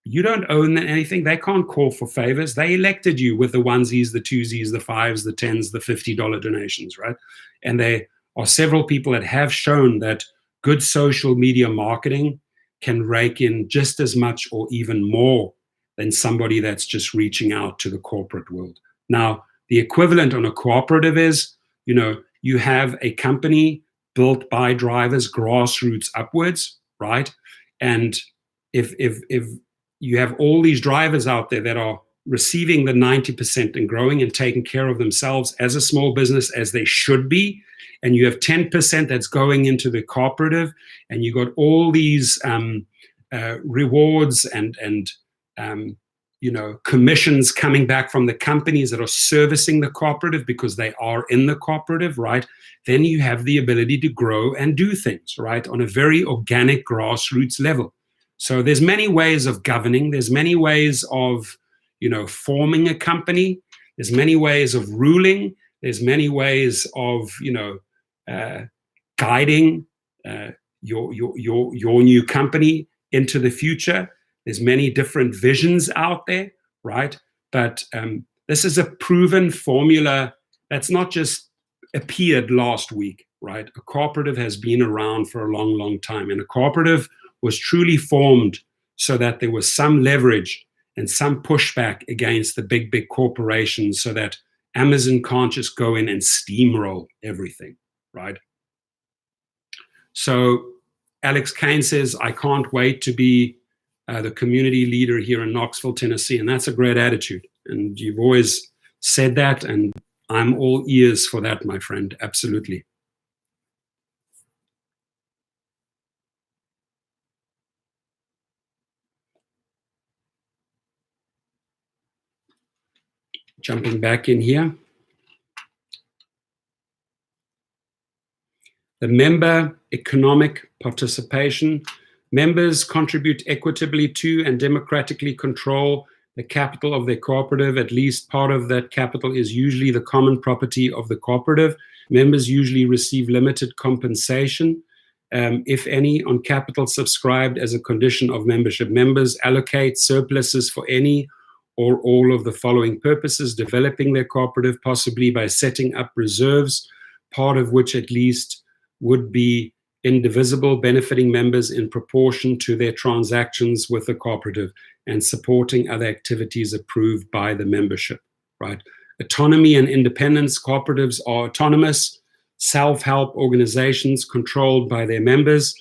you don't own anything. They can't call for favors. They elected you with the onesies, the twosies, the fives, the tens, the $50 donations, right? And there are several people that have shown that good social media marketing can rake in just as much or even more than somebody that's just reaching out to the corporate world. Now, the equivalent on a cooperative is, you have a company built by drivers, grassroots upwards, right? And if you have all these drivers out there that are receiving the 90% and growing and taking care of themselves as a small business as they should be, and you have 10% that's going into the cooperative, and you got all these rewards and commissions coming back from the companies that are servicing the cooperative because they are in the cooperative, right? Then you have the ability to grow and do things, right, on a very organic grassroots level. So there's many ways of governing. There's many ways of, forming a company. There's many ways of ruling. There's many ways of, guiding your new company into the future. There's many different visions out there, right? But this is a proven formula that's not just appeared last week, right? A cooperative has been around for a long time, and a cooperative was truly formed so that there was some leverage and some pushback against the big corporations, so that Amazon can't just go in and steamroll everything, right? So Alex Kane says, I can't wait to be the community leader here in Knoxville, Tennessee. And that's a great attitude. And you've always said that, and I'm all ears for that, my friend. Absolutely. Jumping back in here. The member economic participation. Members contribute equitably to and democratically control the capital of their cooperative. At least part of that capital is usually the common property of the cooperative. Members usually receive limited compensation, if any, on capital subscribed as a condition of membership. Members allocate surpluses for any or all of the following purposes: developing their cooperative, possibly by setting up reserves, part of which at least would be indivisible, benefiting members in proportion to their transactions with the cooperative, and supporting other activities approved by the membership, right? Autonomy and independence. Cooperatives are autonomous, self-help organizations controlled by their members.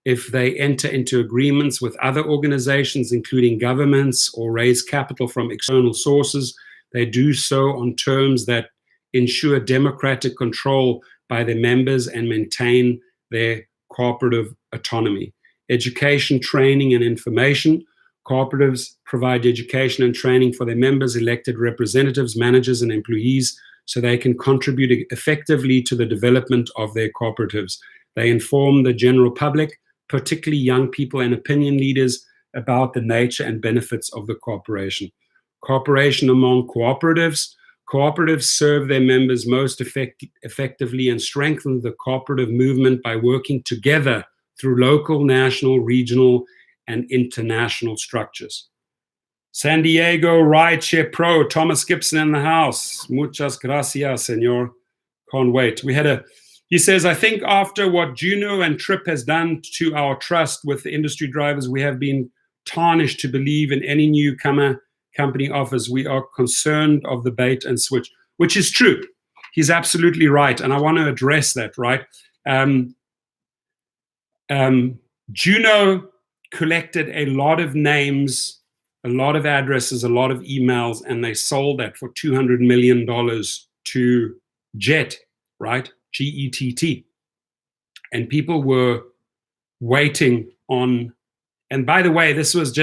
If they enter into agreements with other organizations, including governments, or raise capital from external sources, they do so on terms that ensure democratic control by their members and maintain their cooperative autonomy. Education, training, and information. Cooperatives provide education and training for their members, elected representatives, managers, and employees, so they can contribute effectively to the development of their cooperatives. They inform the general public, particularly young people and opinion leaders, about the nature and benefits of the cooperation. Cooperation among cooperatives. Cooperatives serve their members most effectively and strengthen the cooperative movement by working together through local, national, regional, and international structures. San Diego Rideshare Pro, Thomas Gibson in the house. Muchas gracias, senor. Can't wait. He says, I think after what Juno and Trip has done to our trust with the industry drivers, we have been tarnished to believe in any newcomer company offers. We are concerned of the bait and switch, which is true. He's absolutely right. And I want to address that, right? Juno collected a lot of names, a lot of addresses, a lot of emails, and they sold that for $200 million to Jet, right? G-E-T-T. And people were waiting on, and by the way, this was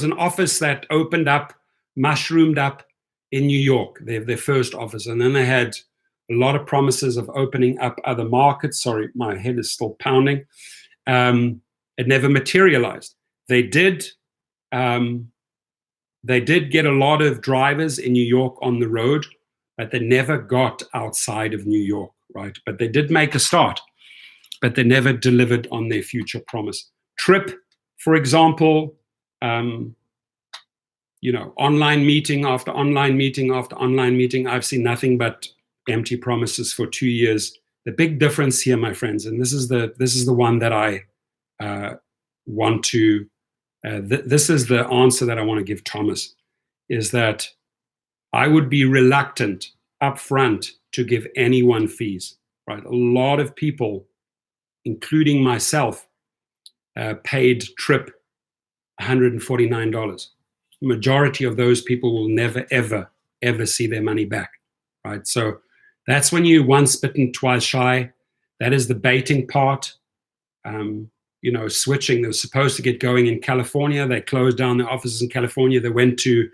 an office that opened up, mushroomed up in New York. They have their first office. And then they had a lot of promises of opening up other markets. Sorry, my head is still pounding. It never materialized. They did get a lot of drivers in New York on the road, but they never got outside of New York, right? But they did make a start, but they never delivered on their future promise. Trip, for example, online meeting after online meeting after online meeting. I've seen nothing but empty promises for 2 years. The big difference here, my friends, and this is the one that I want to. This is the answer that I want to give Thomas, is that I would be reluctant upfront to give anyone fees. Right, a lot of people, including myself, paid Trip $149. Majority of those people will never, ever, ever see their money back, right? So that's when you once bitten, twice shy. That is the baiting part. Switching. They were supposed to get going in California. They closed down their offices in California. They went to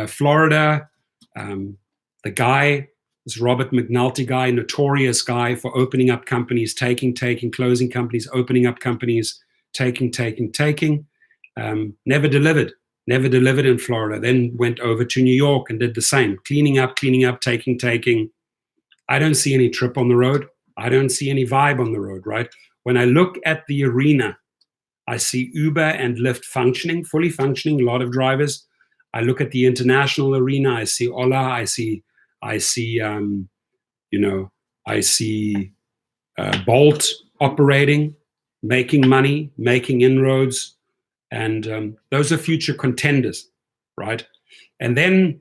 Florida. The guy, this Robert McNulty guy, notorious guy for opening up companies, taking, closing companies, opening up companies, taking. Never delivered in Florida. Then went over to New York and did the same. Cleaning up, taking. I don't see any Trip on the road. I don't see any Vibe on the road, right? When I look at the arena, I see Uber and Lyft fully functioning, a lot of drivers. I look at the international arena, I see Ola, I see Bolt operating, making money, making inroads. And those are future contenders, right? And then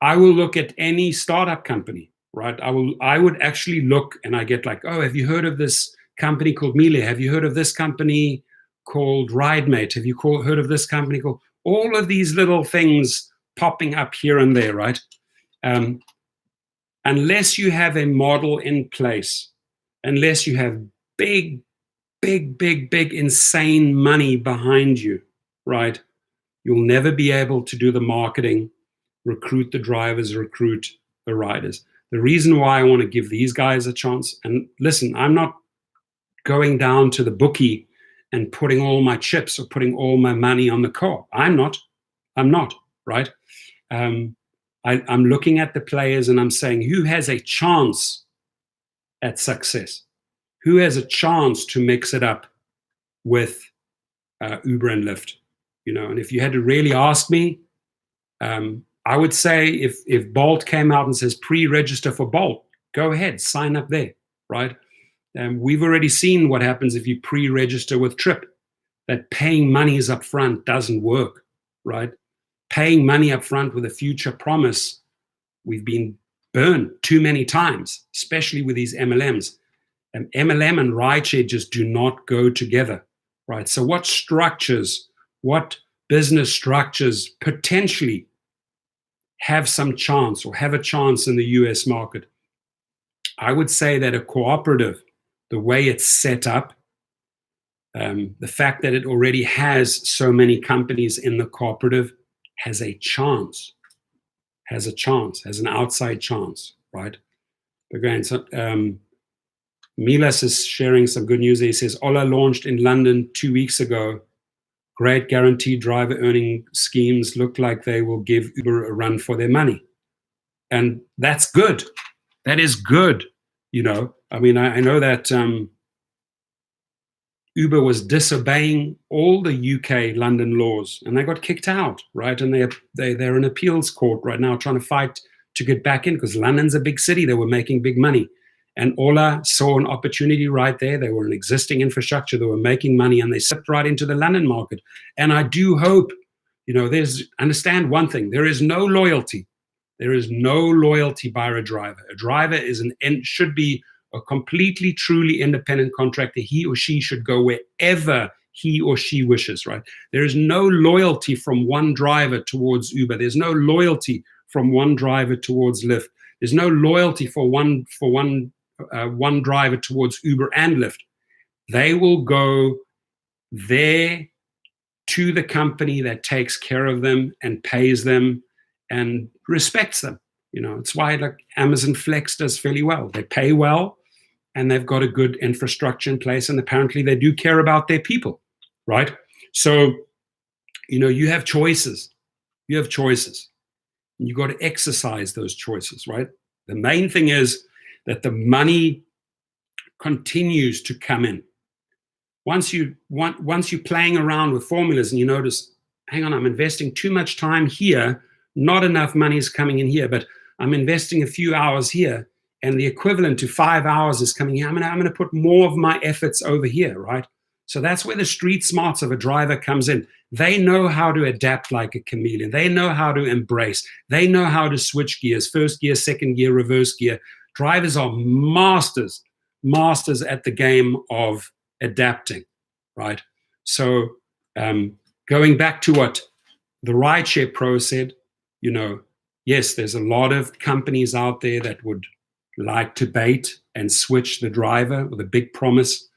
I will look at any startup company, right? I would actually look, and I get like, oh, have you heard of this company called Melia? Have you heard of this company called RideMate? Have you heard of this company called, all of these little things popping up here and there, right? Unless you have a model in place, unless you have big, insane money behind you, right? You'll never be able to do the marketing, recruit the drivers, recruit the riders. The reason why I want to give these guys a chance, and listen, I'm not going down to the bookie and putting all my chips or putting all my money on the co-op. I'm not, right? I'm looking at the players and I'm saying, who has a chance at success? Who has a chance to mix it up with Uber and Lyft? You know, and if you had to really ask me, I would say if Bolt came out and says pre-register for Bolt, go ahead, sign up there, right? We've already seen what happens if you pre-register with Trip. That paying monies up front doesn't work, right? Paying money up front with a future promise, we've been burned too many times, especially with these MLMs. MLM and rideshare just do not go together, right? So what business structures potentially have some chance or have a chance in the US market? I would say that a cooperative, the way it's set up, the fact that it already has so many companies in the cooperative has a chance, has an outside chance, right? Again, so Milas is sharing some good news. He says, Ola launched in London 2 weeks ago. Great guaranteed driver earning schemes look like they will give Uber a run for their money. And that's good. That is good. You know, I mean, I know that Uber was disobeying all the UK London laws and they got kicked out, right? And they're in appeals court right now trying to fight to get back in because London's a big city. They were making big money. And Ola saw an opportunity right there. They were an existing infrastructure. They were making money and they slipped right into the London market. And I do hope, you know, understand one thing. There is no loyalty. There is no loyalty by a driver. A driver should be a completely, truly independent contractor. He or she should go wherever he or she wishes, right? There is no loyalty from one driver towards Uber. There's no loyalty from one driver towards Lyft. There's no loyalty for one driver towards Uber and Lyft. They will go there to the company that takes care of them and pays them and respects them. You know, it's why like Amazon Flex does fairly well. They pay well and they've got a good infrastructure in place, and apparently they do care about their people, right? So, you know, you have choices. You have choices. And you've got to exercise those choices, right? The main thing is that the money continues to come in. Once you're playing around with formulas and you notice, hang on, I'm investing too much time here, not enough money is coming in here, but I'm investing a few hours here, and the equivalent to 5 hours is coming here. I'm going to put more of my efforts over here, right? So that's where the street smarts of a driver comes in. They know how to adapt like a chameleon. They know how to embrace. They know how to switch gears, first gear, second gear, reverse gear. Drivers are masters at the game of adapting, right? So going back to what the Rideshare Pro said, you know, yes, there's a lot of companies out there that would like to bait and switch the driver with a big promise.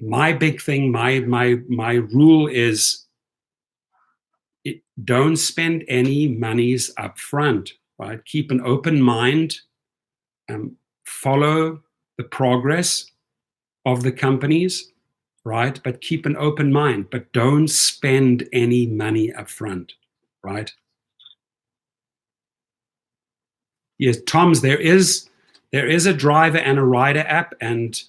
My big thing, my rule is don't spend any monies up front, right? Keep an open mind, follow the progress of the companies, right? But keep an open mind, but don't spend any money up front, right? Yes, Tom's, there is a driver and a rider app, and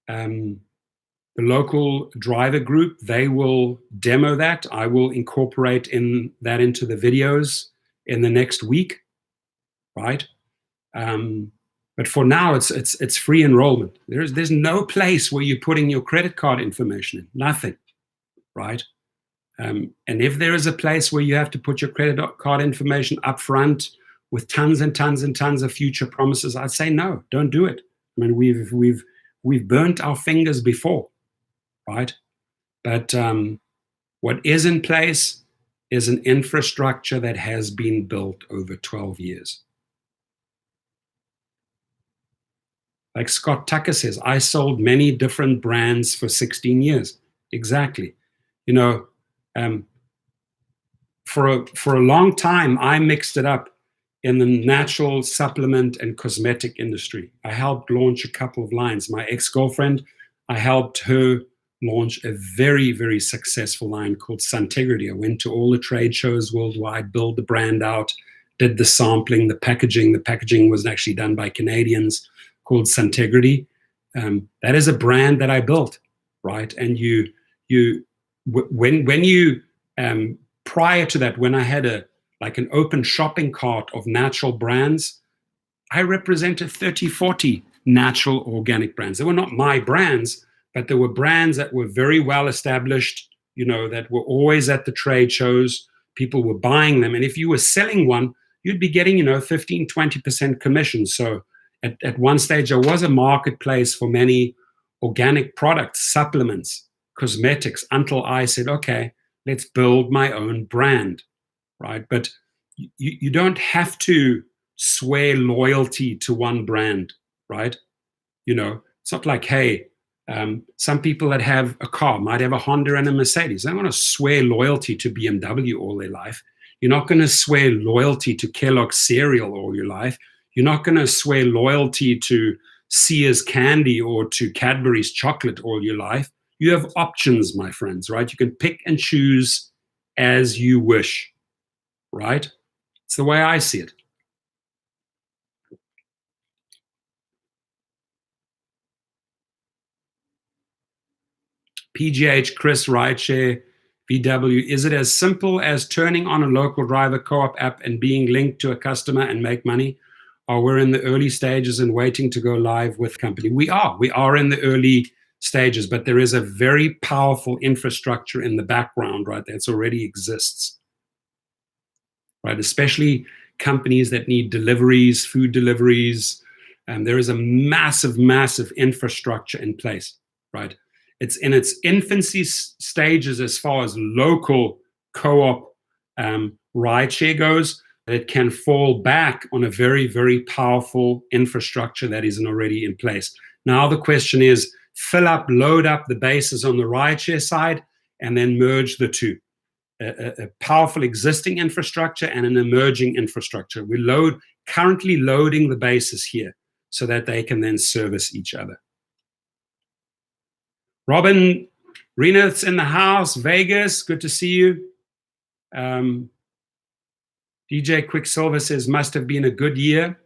the local driver group, they will demo that. I will incorporate that into the videos in the next week, right? But for now, it's free enrollment. There's no place where you're putting your credit card information in, nothing, right? And if there is a place where you have to put your credit card information up front with tons and tons and tons of future promises, I'd say no, don't do it. I mean, we've burnt our fingers before, right? But what is in place is an infrastructure that has been built over 12 years. Like Scott Tucker says, I sold many different brands for 16 years. Exactly. You know, for a long time, I mixed it up in the natural supplement and cosmetic industry. I helped launch a couple of lines. My ex-girlfriend, I helped her launch a very, very successful line called Suntegrity. I went to all the trade shows worldwide, built the brand out, did the sampling, the packaging. The packaging was actually done by Canadians, called Suntegrity. That is a brand that I built, right? And when you prior to that, when I had an open shopping cart of natural brands, I represented 30, 40 natural organic brands. They were not my brands, but there were brands that were very well established, you know, that were always at the trade shows. People were buying them. And if you were selling one, you'd be getting, you know, 15, 20% commission. So at one stage, there was a marketplace for many organic products, supplements, cosmetics, until I said, okay, let's build my own brand, right? But you don't have to swear loyalty to one brand, right? You know, it's not like, hey, some people that have a car might have a Honda and a Mercedes. They want to swear loyalty to BMW all their life. You're not going to swear loyalty to Kellogg's cereal all your life. You're not going to swear loyalty to Sears candy or to Cadbury's chocolate all your life. You have options, my friends, right? You can pick and choose as you wish, right? It's the way I see it. PGH, Chris, Rideshare, VW, is it as simple as turning on a local driver co-op app and being linked to a customer and make money? Or we're in the early stages and waiting to go live with company? We are in the early stages, but there is a very powerful infrastructure in the background, right? That already exists, right? Especially companies that need deliveries, food deliveries. There is a massive, massive infrastructure in place, right? It's in its infancy stages as far as local co-op rideshare goes. It can fall back on a very, very powerful infrastructure that isn't already in place. Now the question is, load up the bases on the rideshare side, and then merge the two. A powerful existing infrastructure and an emerging infrastructure. We're currently loading the bases here so that they can then service each other. Robin Reneth's in the house, Vegas, good to see you. DJ Quicksilver says, must have been a good year.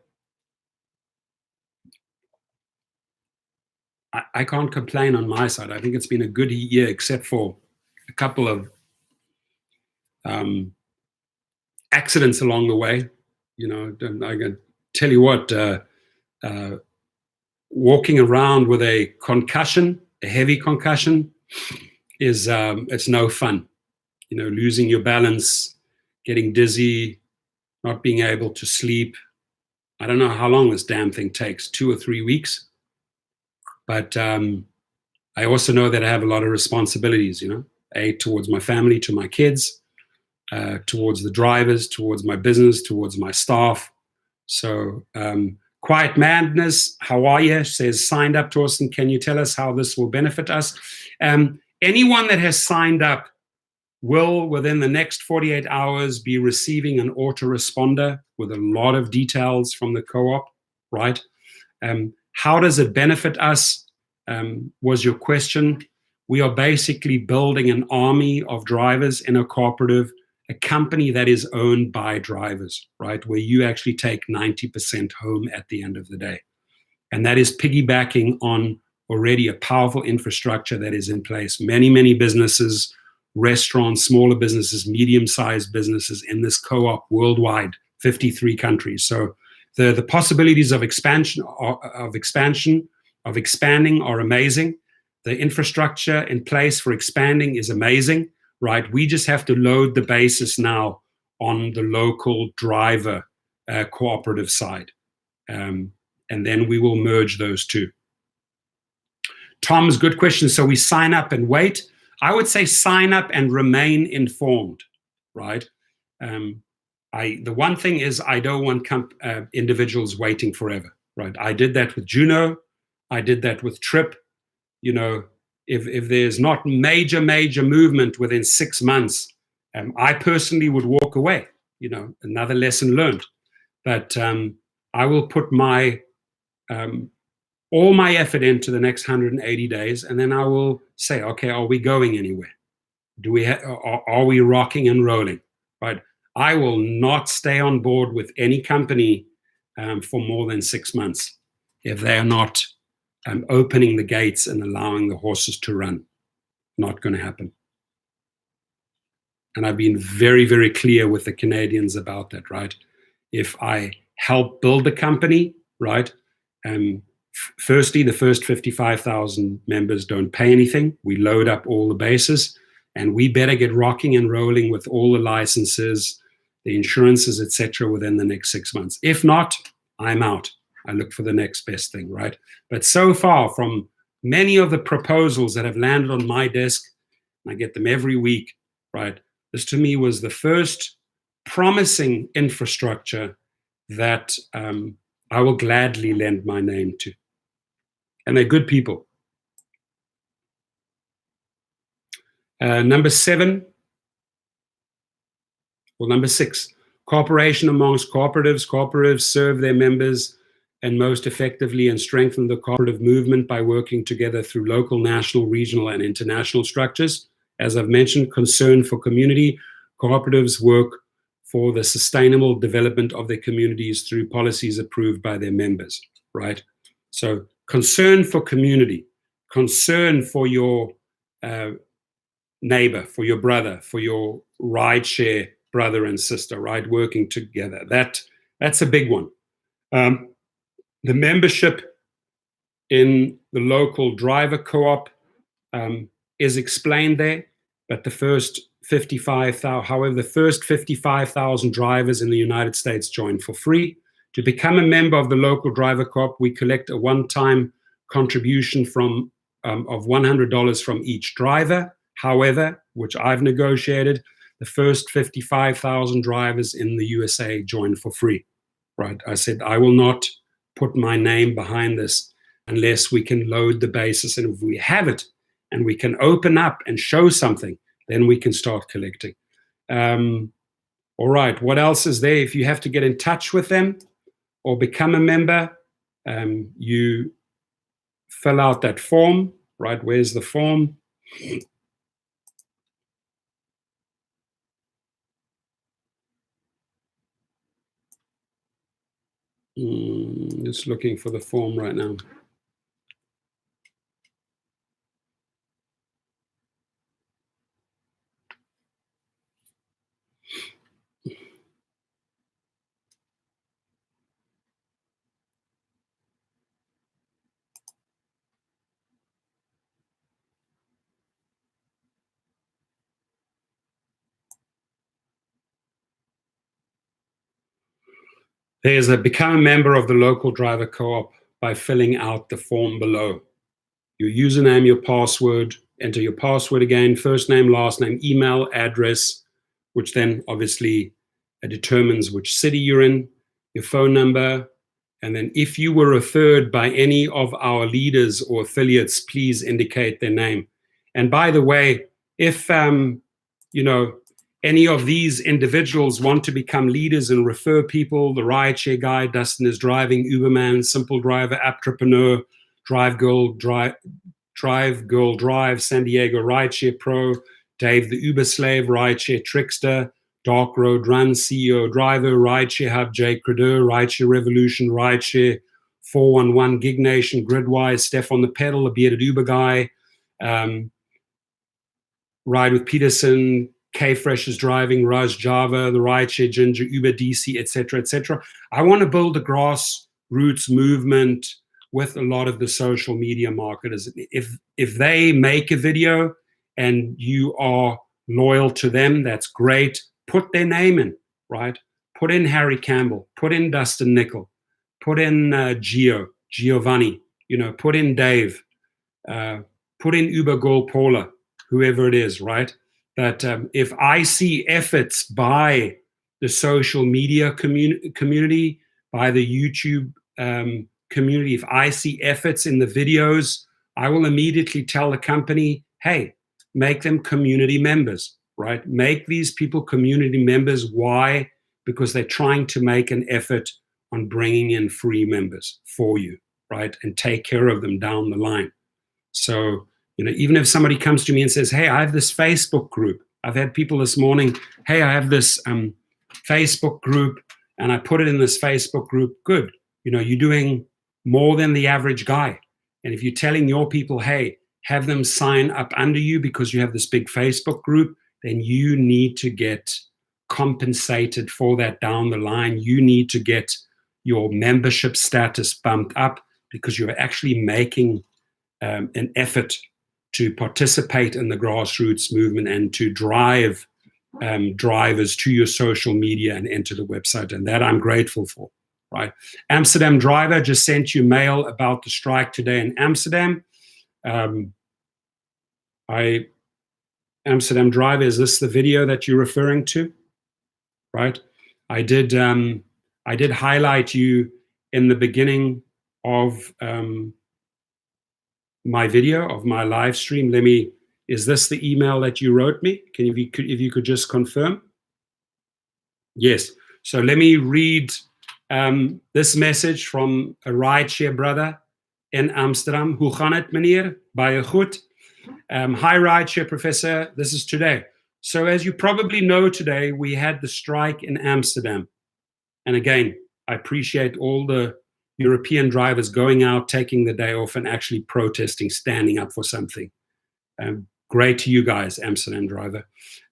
I can't complain on my side. I think it's been a good year, except for a couple of accidents along the way. You know, I can tell you what, walking around with a concussion, a heavy concussion, is it's no fun. You know, losing your balance, getting dizzy, not being able to sleep. I don't know how long this damn thing takes, 2 or 3 weeks. But I also know that I have a lot of responsibilities, you know, towards my family, to my kids, towards the drivers, towards my business, towards my staff. So Quiet Madness, how are you? Says, signed up, Torsten. Can you tell us how this will benefit us? Anyone that has signed up will, within the next 48 hours, be receiving an autoresponder with a lot of details from the co-op, right? How does it benefit us, was your question. We are basically building an army of drivers in a cooperative, a company that is owned by drivers, right? Where you actually take 90% home at the end of the day. And that is piggybacking on already a powerful infrastructure that is in place. Many, many businesses, restaurants, smaller businesses, medium-sized businesses in this co-op worldwide, 53 countries. So the possibilities of expanding are amazing. The infrastructure in place for expanding is amazing. right? We just have to load the basis now on the local driver cooperative side. And then we will merge those two. Tom's good question. So we sign up and wait. I would say sign up and remain informed, right? The one thing is I don't want individuals waiting forever, right? I did that with Juno. I did that with Trip. You know, if there's not major movement within 6 months, I personally would walk away. You know, another lesson learned. But I will put my all my effort into the next 180 days, and then I will say, okay, are we going anywhere? Are we rocking and rolling? Right? I will not stay on board with any company for more than 6 months if they are not opening the gates and allowing the horses to run. Not going to happen. And I've been very, very clear with the Canadians about that, right? If I help build a company, right, firstly, the first 55,000 members don't pay anything. We load up all the bases, and we better get rocking and rolling with all the licenses, the insurances, etc., within the next 6 months. If not, I'm out. I look for the next best thing, right? But so far, from many of the proposals that have landed on my desk, and I get them every week, right? This to me was the first promising infrastructure that I will gladly lend my name to. And they're good people. Number 6, cooperation amongst cooperatives. Cooperatives serve their members and most effectively and strengthen the cooperative movement by working together through local, national, regional, and international structures. As I've mentioned, concern for community. Cooperatives work for the sustainable development of their communities through policies approved by their members, right? So concern for community, concern for your neighbor, for your brother, for your rideshare brother and sister, right? Working together. That's a big one. The membership in the local driver co-op is explained there, but the first 55,000 drivers in the United States join for free. To become a member of the local driver co-op, we collect a one-time contribution of $100 from each driver. However, which I've negotiated, the first 55,000 drivers in the USA join for free, right? I said, I will not put my name behind this unless we can load the basis. And if we have it and we can open up and show something, then we can start collecting. All right, what else is there? If you have to get in touch with them or become a member, you fill out that form, right? Where's the form? Just looking for the form right now. There's a become a member of the local driver co-op by filling out the form below. Your username, your password, enter your password again, first name, last name, email, address, which then obviously determines which city you're in, your phone number, and then if you were referred by any of our leaders or affiliates, please indicate their name. And by the way, if any of these individuals want to become leaders and refer people, the Rideshare Guy, Dustin is driving, Uberman, Simple Driver, Apptrepreneur, Drive Girl Drive, San Diego Rideshare Pro, Dave the Uber Slave, Rideshare Trickster, Dark Road Run, CEO Driver, Rideshare Hub, Jay Credeur, Rideshare Revolution, Rideshare 411, Gig Nation, Gridwise, Steph on the Pedal, the Bearded Uber Guy, Ride with Peterson, K-Fresh is driving, Raj Java, the Rideshare Ginger, Uber DC, etc., etc. I want to build a grassroots movement with a lot of the social media marketers. If they make a video and you are loyal to them, that's great. Put their name in, right? Put in Harry Campbell, put in Dustin Nickel, put in Giovanni, put in Dave, put in Uber Goal Paula, whoever it is, right? That if I see efforts by the social media community, by the YouTube community, if I see efforts in the videos, I will immediately tell the company, hey, make them community members, right? Make these people community members. Why? Because they're trying to make an effort on bringing in free members for you, right? And take care of them down the line. So, even if somebody comes to me and says, hey, I have this Facebook group. I've had people this morning, hey, I have this Facebook group and I put it in this Facebook group. Good. You're doing more than the average guy. And if you're telling your people, hey, have them sign up under you because you have this big Facebook group, then you need to get compensated for that down the line. You need to get your membership status bumped up because you're actually making an effort to participate in the grassroots movement and to drive drivers to your social media and enter the website. And that I'm grateful for, right? Amsterdam Driver just sent you mail about the strike today in Amsterdam. Amsterdam Driver, is this the video that you're referring to? Right? I did highlight you in the beginning of my video, of my live stream. Is this the email that you wrote me? If you could just confirm? Yes. So let me read this message from a rideshare brother in Amsterdam. Hoe gaan het, meneer? Baie goed. Hi, rideshare professor. This is today. So as you probably know today, we had the strike in Amsterdam. And again, I appreciate all the European drivers going out, taking the day off and actually protesting, standing up for something. Great to you guys, Amsterdam Driver.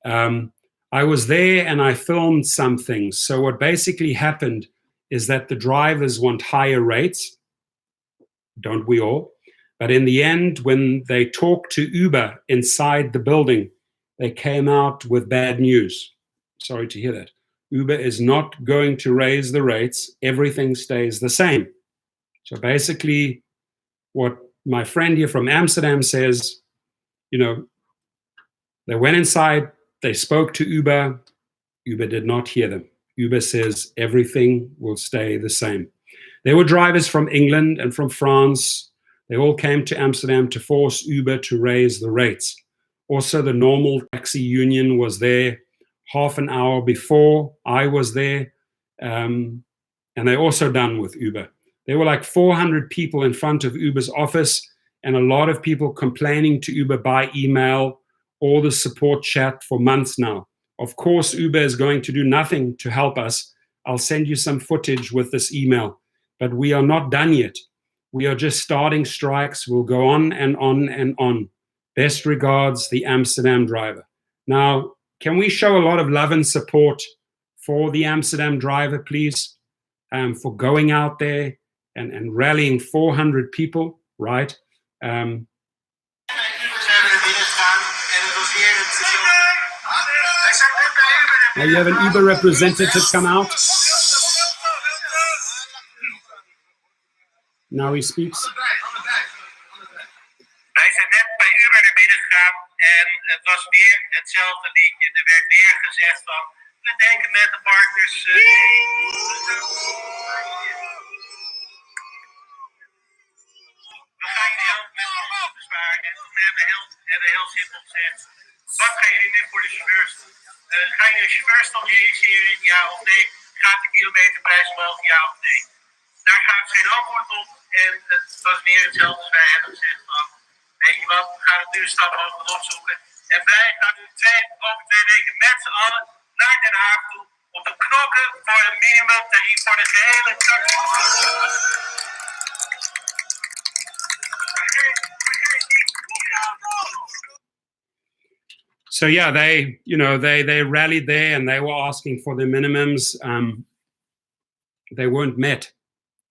I was there and I filmed some things. So what basically happened is that the drivers want higher rates. Don't we all? But in the end, when they talked to Uber inside the building, they came out with bad news. Sorry to hear that. Uber is not going to raise the rates. Everything stays the same. So basically, what my friend here from Amsterdam says, they went inside, they spoke to Uber. Uber did not hear them. Uber says everything will stay the same. There were drivers from England and from France. They all came to Amsterdam to force Uber to raise the rates. Also, the normal taxi union was there half an hour before I was there. And they're also done with Uber. There were like 400 people in front of Uber's office and a lot of people complaining to Uber by email or the support chat for months now. Of course, Uber is going to do nothing to help us. I'll send you some footage with this email. But we are not done yet. We are just starting strikes. We'll go on and on and on. Best regards, the Amsterdam Driver. Now, can we show a lot of love and support for the Amsterdam Driver, please? For going out there and rallying 400 people, right? Now you have an Uber representative come out. Now he speaks. Wij zijn net bij Uber naar binnen gegaan en het was weer hetzelfde liedje. Er werd weer gezegd van, we denken met de partners... we gaan jullie helpen met kosten besparen. En toen hebben we heel simpel gezegd, wat gaan jullie nu voor de chauffeurs doen? Gaan jullie de chauffeurs dan realiseren, ja of nee? Gaat de kilometerprijs omhoog, ja of nee? Daar gaat geen antwoord op. En het was meer hetzelfde als wij hebben gezegd van, weet je wat, we gaan het nu een stap hoger opzoeken. En wij gaan nu over 2 weken met z'n allen naar Den Haag toe om te knokken voor een minimumtarief voor de gehele taxi. So yeah, they rallied there and they were asking for the minimums. They weren't met.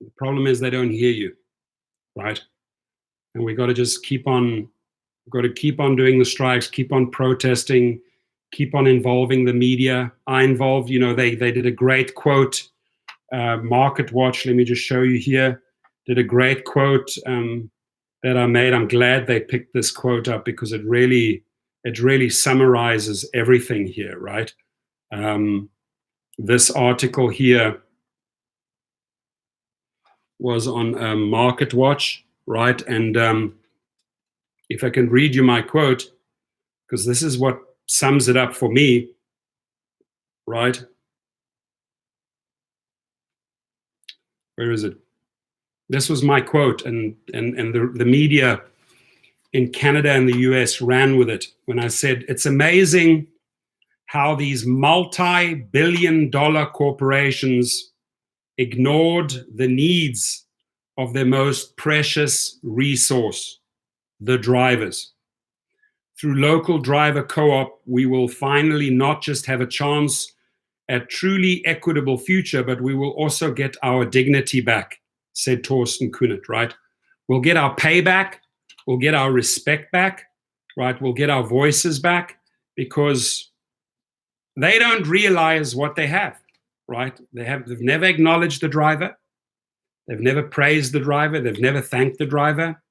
The problem is they don't hear you, right? And we got to just keep on doing the strikes, keep on protesting, keep on involving the media. I involved, they did a great quote, Market Watch, let me just show you here, did a great quote that I made. I'm glad they picked this quote up because it really summarizes everything here, right? This article here was on Market Watch, right? And if I can read you my quote, because this is what sums it up for me, right? Where is it? This was my quote, and the media in Canada and the US ran with it when I said, it's amazing how these multi-billion-dollar corporations ignored the needs of their most precious resource, the drivers. Through local driver co-op, we will finally not just have a chance at truly equitable future, but we will also get our dignity back, said Torsten Kunert, right? We'll get our pay back, we'll get our respect back, right? We'll get our voices back, because they don't realize what they have, right? They've never acknowledged the driver. They've never praised the driver. They've never thanked the driver.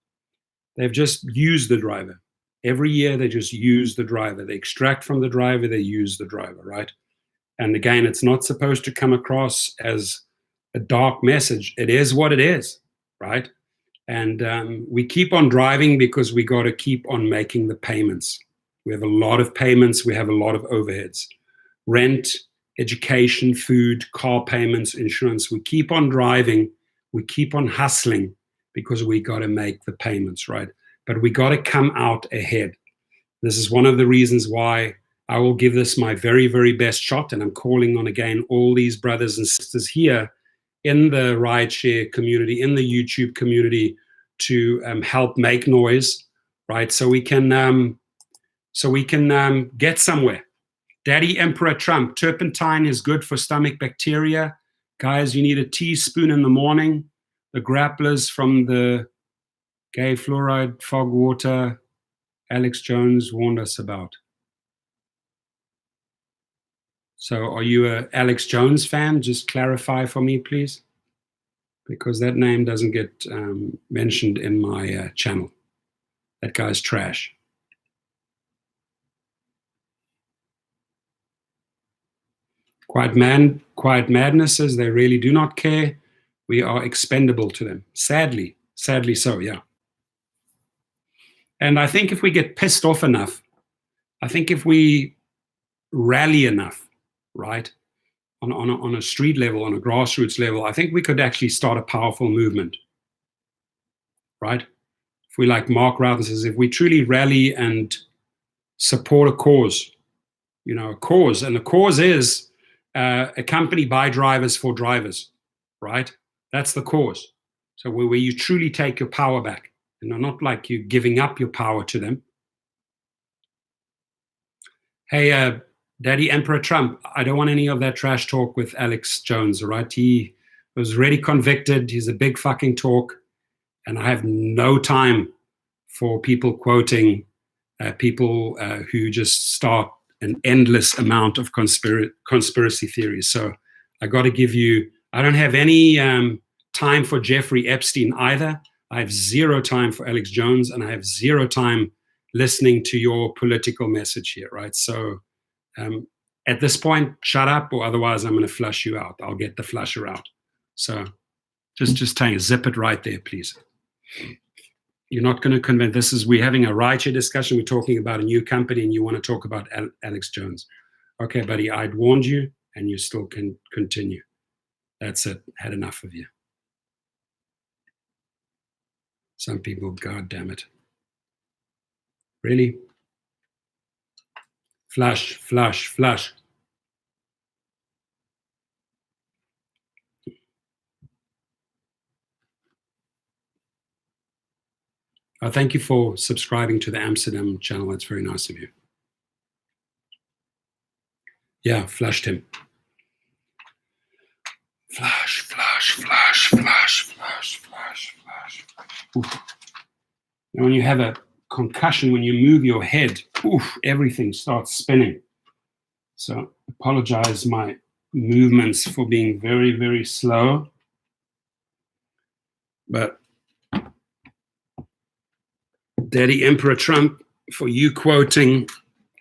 They've just used the driver. Every year they just use the driver. They extract from the driver, they use the driver, right? And again, it's not supposed to come across as a dark message. It is what it is, right? And we keep on driving because we got to keep on making the payments. We have a lot of payments. We have a lot of overheads. Rent, education, food, car payments, insurance. We keep on driving. We keep on hustling because we got to make the payments, right? But we got to come out ahead. This is one of the reasons why I will give this my very, very best shot. And I'm calling on, again, all these brothers and sisters here in the rideshare community, in the YouTube community, to help make noise, right? So we can get somewhere. Daddy Emperor Trump, turpentine is good for stomach bacteria. Guys, you need a teaspoon in the morning. The grapplers from the gay fluoride fog water, Alex Jones warned us about. So are you a Alex Jones fan? Just clarify for me, please, because that name doesn't get mentioned in my channel. That guy's trash. Quiet Madness says they really do not care. We are expendable to them. Sadly so, yeah. And I think if we get pissed off enough, I think if we rally enough, right, on a street level, on a grassroots level, I think we could actually start a powerful movement, right? If we, like Mark Rowden says, if we truly rally and support a cause, a cause, and the cause is a company by drivers for drivers, right? That's the cause. So where you truly take your power back, not like you giving up your power to them. Hey, Daddy Emperor Trump, I don't want any of that trash talk with Alex Jones, all right? He was already convicted. He's a big fucking talk. And I have no time for people quoting people who just start an endless amount of conspiracy theories. So I got to give you, I don't have any time for Jeffrey Epstein either. I have zero time for Alex Jones, and I have zero time listening to your political message here, right? So at this point, shut up, or otherwise I'm going to flush you out. I'll get the flusher out. So just zip it right there, please. You're not going to convince. We're having a rideshare discussion. We're talking about a new company, and you want to talk about Alex Jones. Okay, buddy, I'd warned you, and you still can continue. That's it. Had enough of you. Some people, God damn it. Really? Flush, flush, flush. Thank you for subscribing to the Amsterdam channel. That's very nice of you. Yeah, flushed him. Flush, flush, flush, flush, flush, flush, flush. Oof. And when you have a concussion, when you move your head, everything starts spinning. So apologize my movements for being very, very slow. But Daddy Emperor Trump, for you quoting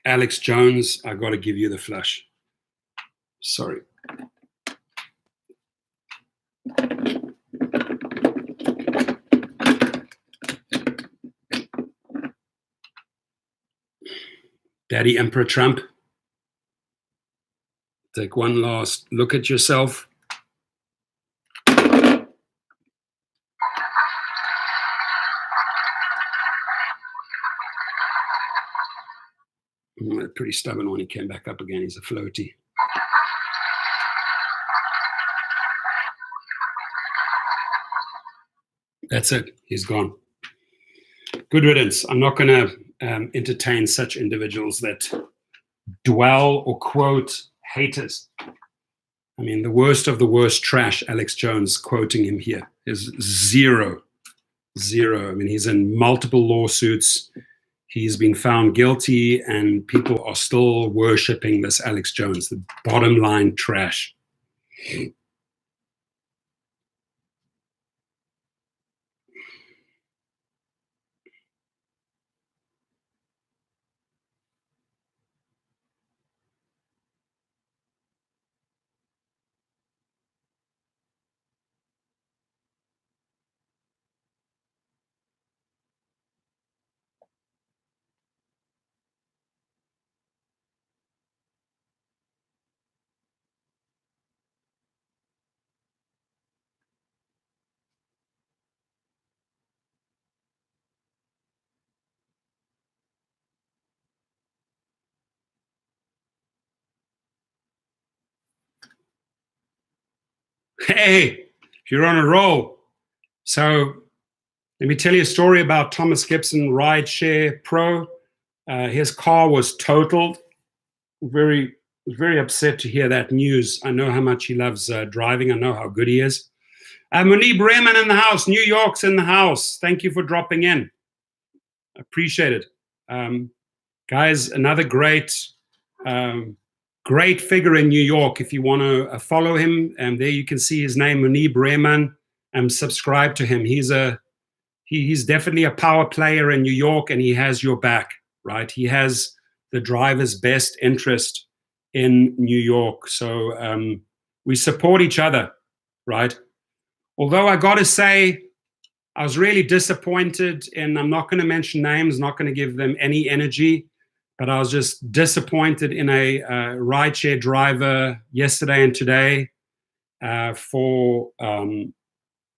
Alex Jones, I got to give you the flush. Sorry. Daddy Emperor Trump, take one last look at yourself. Pretty stubborn when he came back up again. He's a floaty. That's it. He's gone. Good riddance. I'm not going to entertain such individuals that dwell or quote haters. I mean, the worst of the worst trash, Alex Jones quoting him here, is zero. I mean, he's in multiple lawsuits. He's been found guilty, and people are still worshipping this Alex Jones, the bottom line trash. Hey, you're on a roll. So let me tell you a story about Thomas Gibson, Rideshare Pro. His car was totaled. Very upset to hear that news. I know how much he loves driving. I know how good he is. Munib Bremen in the house. New York's in the house. Thank you for dropping in. Appreciate it. Guys, another great figure in New York. If you want to follow him, and there you can see his name, Munib Bremen, and subscribe to him. He's definitely a power player in New York, and he has your back, right? He has the driver's best interest in New York. So we support each other, right? Although I got to say, I was really disappointed, and I'm not going to mention names, not going to give them any energy, but I was just disappointed in a rideshare driver yesterday and today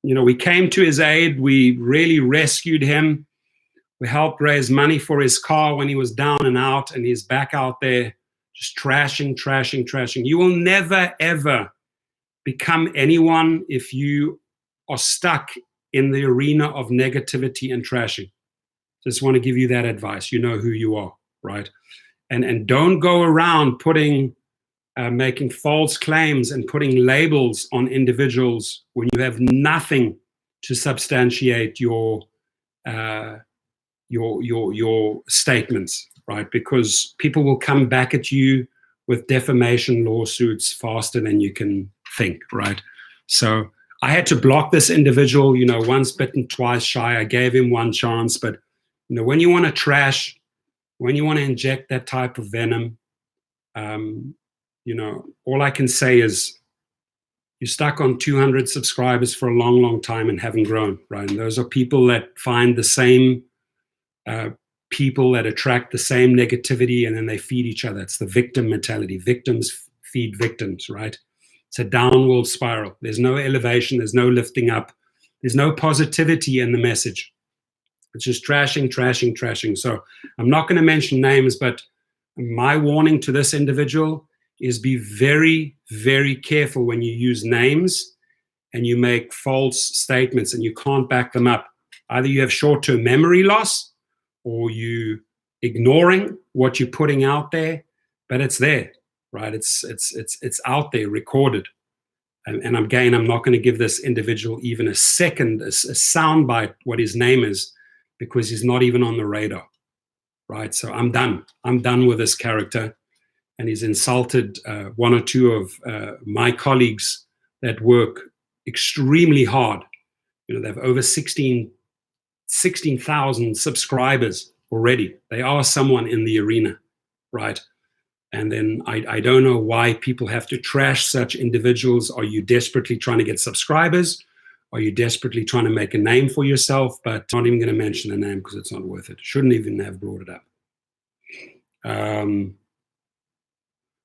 we came to his aid. We really rescued him. We helped raise money for his car when he was down and out, and he's back out there just trashing. You will never, ever become anyone if you are stuck in the arena of negativity and trashing. Just want to give you that advice. You know who you are, right? And don't go around making false claims and putting labels on individuals when you have nothing to substantiate your statements, right? Because people will come back at you with defamation lawsuits faster than you can think, right? So I had to block this individual, once bitten, twice shy. I gave him one chance, but when you want to trash, when you want to inject that type of venom, all I can say is you're stuck on 200 subscribers for a long, long time and haven't grown, right? And those are people that find the same people that attract the same negativity, and then they feed each other. It's the victim mentality. Victims feed victims, right? It's a downward spiral. There's no elevation. There's no lifting up. There's no positivity in the message. It's just trashing. So I'm not going to mention names, but my warning to this individual is be very, very careful when you use names and you make false statements and you can't back them up. Either you have short-term memory loss or you ignoring what you're putting out there, but it's there, right? It's out there, recorded. And again, I'm not going to give this individual even a second, a soundbite, what his name is, because he's not even on the radar, right? So I'm done with this character. and he's insulted one or two of my colleagues that work extremely hard. You know, they have over 16,000 subscribers already. They are someone in the arena, right? And then I don't know why people have to trash such individuals. Are you desperately trying to get subscribers? Are you desperately trying to make a name for yourself? But I'm not even going to mention the name because it's not worth it. Shouldn't even have brought it up.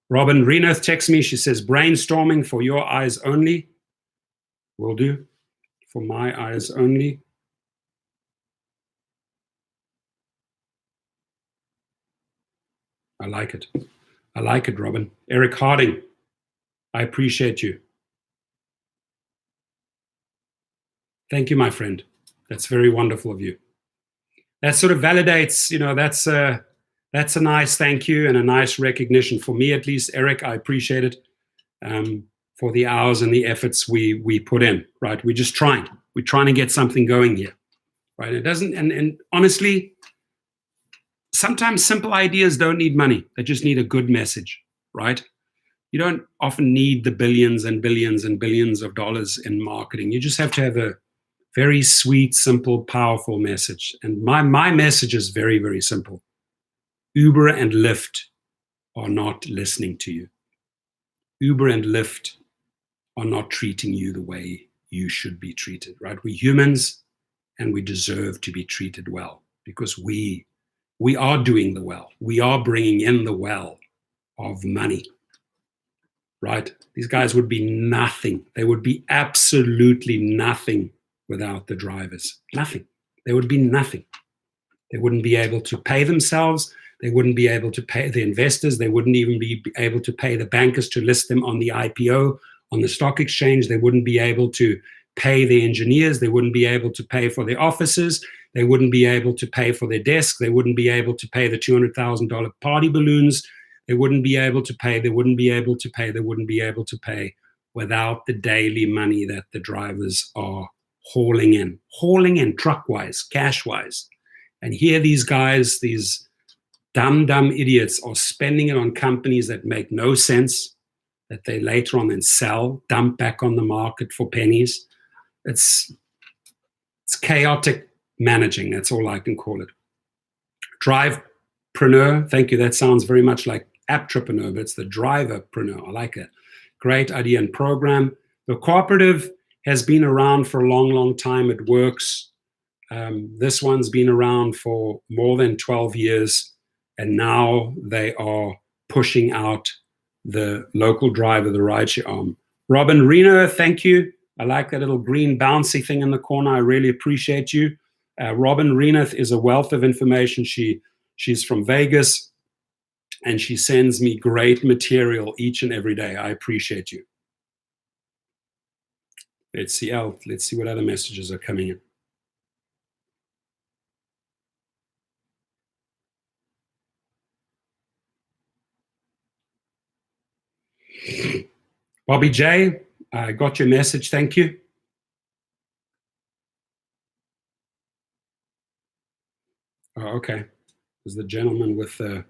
Robin Renoth texts me. She says, brainstorming for your eyes only. Will do. For my eyes only. I like it. I like it, Robin. Eric Harding, I appreciate you. Thank you, my friend. That's very wonderful of you. That sort of validates, you know, that's a nice thank you and a nice recognition for me, at least. Eric, I appreciate it for the hours and the efforts we put in, right? We're just trying. We're trying to get something going here, right? It doesn't, and honestly, sometimes simple ideas don't need money. They just need a good message, right? You don't often need the billions and billions and billions of dollars in marketing. You just have to have a very sweet, simple, powerful message. And my message is very, very simple. Uber and Lyft are not listening to you. Uber and Lyft are not treating you the way you should be treated, right? We're humans and we deserve to be treated well because we are doing the well. We are bringing in the well of money, right? These guys would be nothing. They would be absolutely nothing without the drivers. Nothing. They would be nothing. They wouldn't be able to pay themselves. They wouldn't be able to pay the investors. They wouldn't even be able to pay the bankers to list them on the IPO, on the stock exchange. They wouldn't be able to pay the engineers. They wouldn't be able to pay for their offices. They wouldn't be able to pay for their desks. They wouldn't be able to pay the $200,000 party balloons. They wouldn't be able to pay. They wouldn't be able to pay. They wouldn't be able to pay without the daily money that the drivers are hauling in truck-wise, cash-wise. And here these guys, these dumb idiots are spending it on companies that make no sense, that they later on then sell, dump back on the market for pennies. It's chaotic managing. That's all I can call it. Drivepreneur. Thank you. That sounds very much like apptrepreneur, but it's the driverpreneur. I like it. Great idea and program. The cooperative has been around for a long, long time. It works. This one's been around for more than 12 years, and now they are pushing out the local driver, the rideshare arm. Robin Reno, thank you. I like that little green bouncy thing in the corner. I really appreciate you. Robin Reneth is a wealth of information. She's from Vegas, and she sends me great material each and every day. I appreciate you. Let's see what other messages are coming in. Bobby J, I got your message. Thank you. Oh, okay. There's the gentleman with the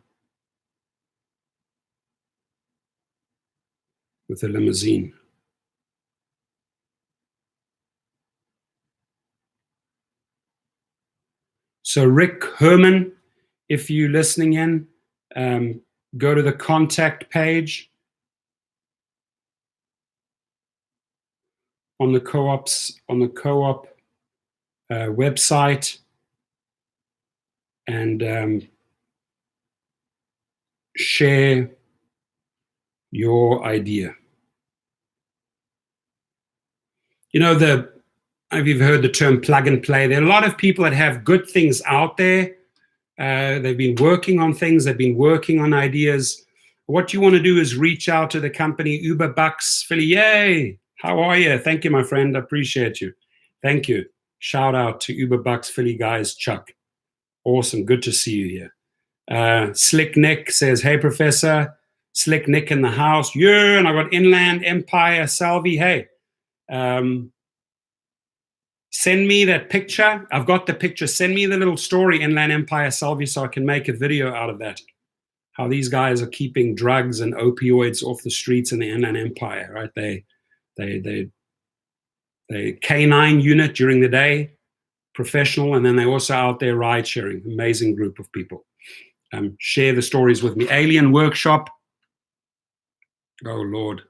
limousine. So Rick Herman, if you're listening in, go to the contact page on the co-op website and share your idea. You know, if you've heard the term plug and play, there are a lot of people that have good things out there. They've been working on things. They've been working on ideas. What you want to do is reach out to the company Uber Bucks Philly. Yay! How are you? Thank you, my friend. I appreciate you. Thank you. Shout out to Uber Bucks Philly guys, Chuck. Awesome. Good to see you here. Slick Nick says, hey, Professor. Slick Nick in the house. Yeah, and I got Inland Empire Salvi. Hey, send me that picture. I've got the picture. Send me the little story, Inland Empire Salvi, so I can make a video out of that. how these guys are keeping drugs and opioids off the streets in the Inland Empire, right? They K9 unit during the day, professional, and then they're also out there ride sharing. Amazing group of people. Share the stories with me. Alien Workshop. Oh Lord.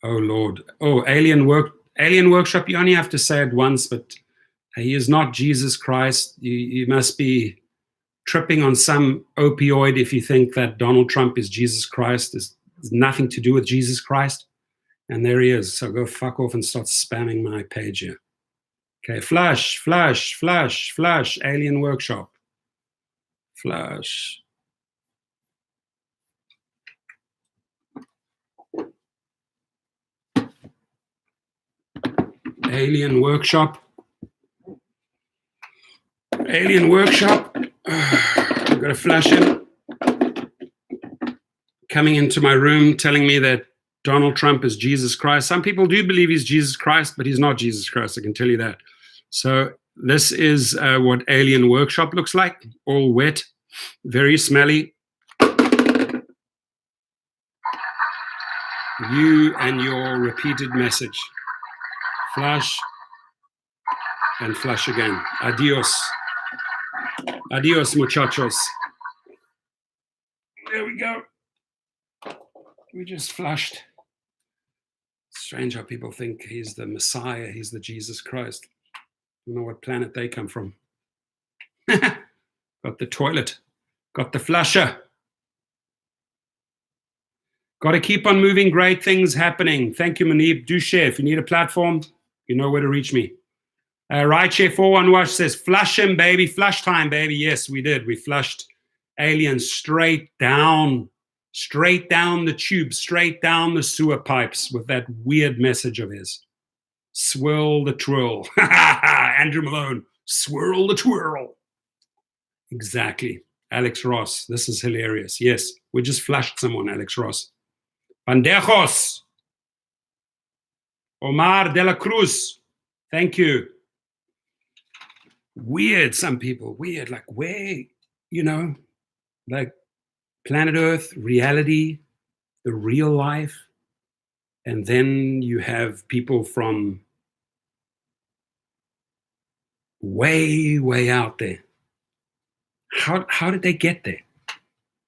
Oh Lord. Oh, Alien Workshop. You only have to say it once, but he is not Jesus Christ. You must be tripping on some opioid if you think that Donald Trump is Jesus Christ. There's nothing to do with Jesus Christ. And there he is. So go fuck off and start spamming my page here. Okay, flush, Alien Workshop. Flush. Alien Workshop. Alien Workshop. I've got a flash in. Coming into my room telling me that Donald Trump is Jesus Christ. Some people do believe he's Jesus Christ, but he's not Jesus Christ, I can tell you that. So this is what Alien Workshop looks like. All wet, very smelly. You and your repeated message. Flush and flush again. Adios. Adios, muchachos. There we go. We just flushed. Strange how people think he's the Messiah, he's the Jesus Christ. I don't know what planet they come from. Got the toilet, got the flusher. Got to keep on moving, great things happening. Thank you, Manib. Do share. If you need a platform, you know where to reach me. Rideshare 411 says, flush him, baby. Flush time, baby. Yes, we did. We flushed aliens straight down the tube, straight down the sewer pipes with that weird message of his. Swirl the twirl. Andrew Malone, swirl the twirl. Exactly. Alex Ross, this is hilarious. Yes, we just flushed someone, Alex Ross. Pandejos. Omar de la Cruz, thank you. Weird, some people, weird, like where, you know, like planet Earth, reality, the real life, and then you have people from way, way out there. How did they get there?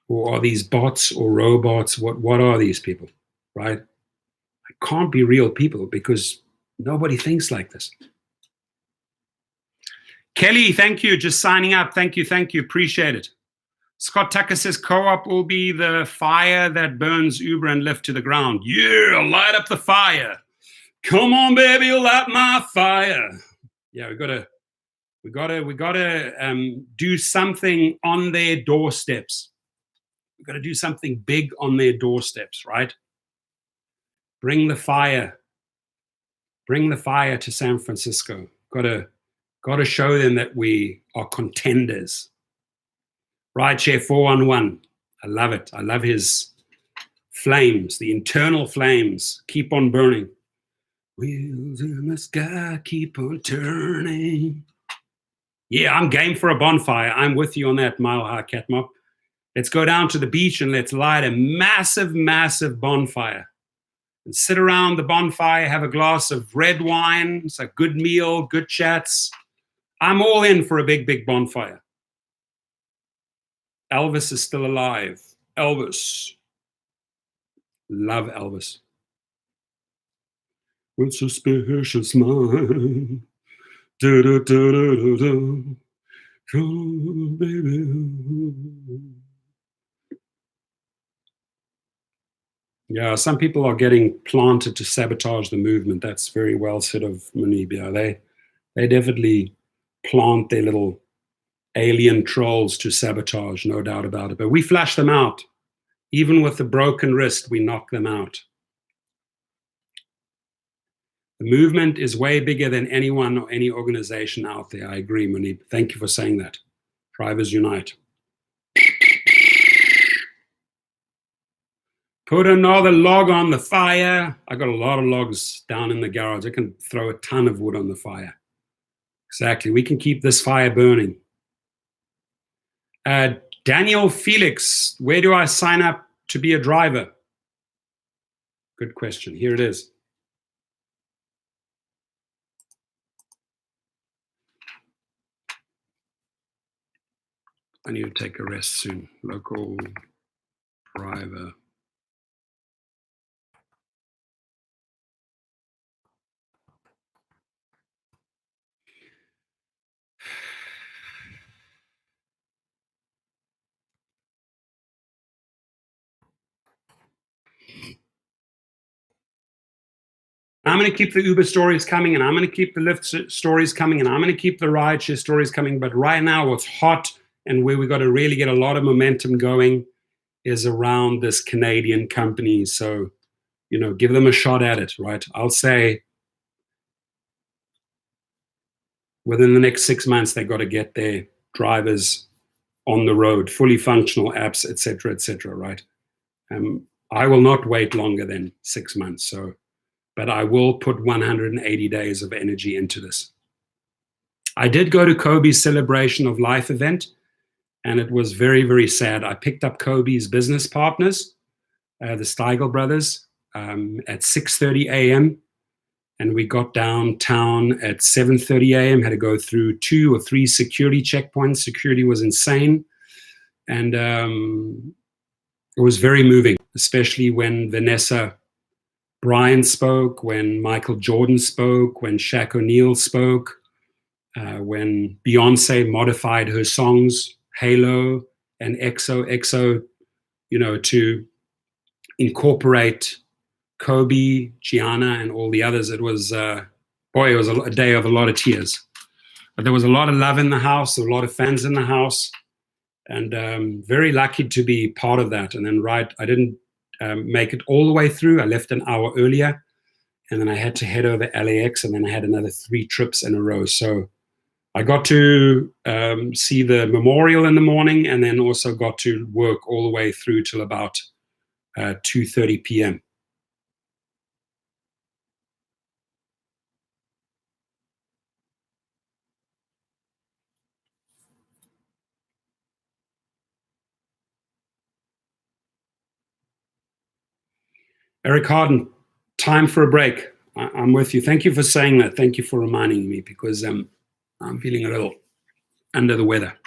Or are these bots or robots? What are these people, right? It can't be real people because nobody thinks like this. Kelly, thank you. Just signing up. Thank you. Appreciate it. Scott Tucker says co-op will be the fire that burns Uber and Lyft to the ground. Yeah, light up the fire. Come on, baby, light my fire. Yeah, we gotta do something on their doorsteps. We've got to do something big on their doorsteps, right? Bring the fire. Bring the fire to San Francisco. Got to show them that we are contenders. Rideshare 411. I love it. I love his flames, the internal flames. Keep on burning. Wheels in the sky keep on turning. Yeah, I'm game for a bonfire. I'm with you on that, Mile High Cat Mop. Let's go down to the beach and let's light a massive, massive bonfire. And sit around the bonfire, have a glass of red wine. It's a good meal, good chats. I'm all in for a big, big bonfire. Elvis is still alive. Elvis. Love Elvis. With suspicious mind. Do-do-do-do-do-do. Oh, baby. Yeah, some people are getting planted to sabotage the movement. That's very well said of Manibia. They definitely plant their little alien trolls to sabotage, no doubt about it. But we flush them out. Even with the broken wrist, we knock them out. The movement is way bigger than anyone or any organization out there. I agree, Manib. Thank you for saying that. Drivers unite. Put another log on the fire. I got a lot of logs down in the garage. I can throw a ton of wood on the fire. Exactly. We can keep this fire burning. Daniel Felix, where do I sign up to be a driver? Good question. Here it is. I need to take a rest soon. Local driver. I'm going to keep the Uber stories coming, and I'm going to keep the Lyft stories coming, and I'm going to keep the rideshare stories coming. But right now, what's hot and where we got to really get a lot of momentum going is around this Canadian company. So, you know, give them a shot at it, right? I'll say within the next 6 months, they've got to get their drivers on the road, fully functional apps, et cetera, right? I will not wait longer than 6 months. So, but I will put 180 days of energy into this. I did go to Kobe's Celebration of Life event, and it was very, very sad. I picked up Kobe's business partners, the Steigel brothers, at 6:30 a.m., and we got downtown at 7:30 a.m., had to go through 2 or 3 security checkpoints. Security was insane, and it was very moving, especially when Vanessa Bryan spoke, when Michael Jordan spoke, when Shaq O'Neal spoke, when Beyonce modified her songs, Halo and XO, you know, to incorporate Kobe, Gianna, and all the others. It was, boy, it was a day of a lot of tears. But there was a lot of love in the house, a lot of fans in the house, and very lucky to be part of that. And then, I didn't make it all the way through. I left an hour earlier, and then I had to head over LAX, and then I had another 3 trips in a row. So I got to see the memorial in the morning, and then also got to work all the way through till about 2:30 p.m. Eric Harden, time for a break. I'm with you. Thank you for saying that. Thank you for reminding me, because I'm feeling a little under the weather.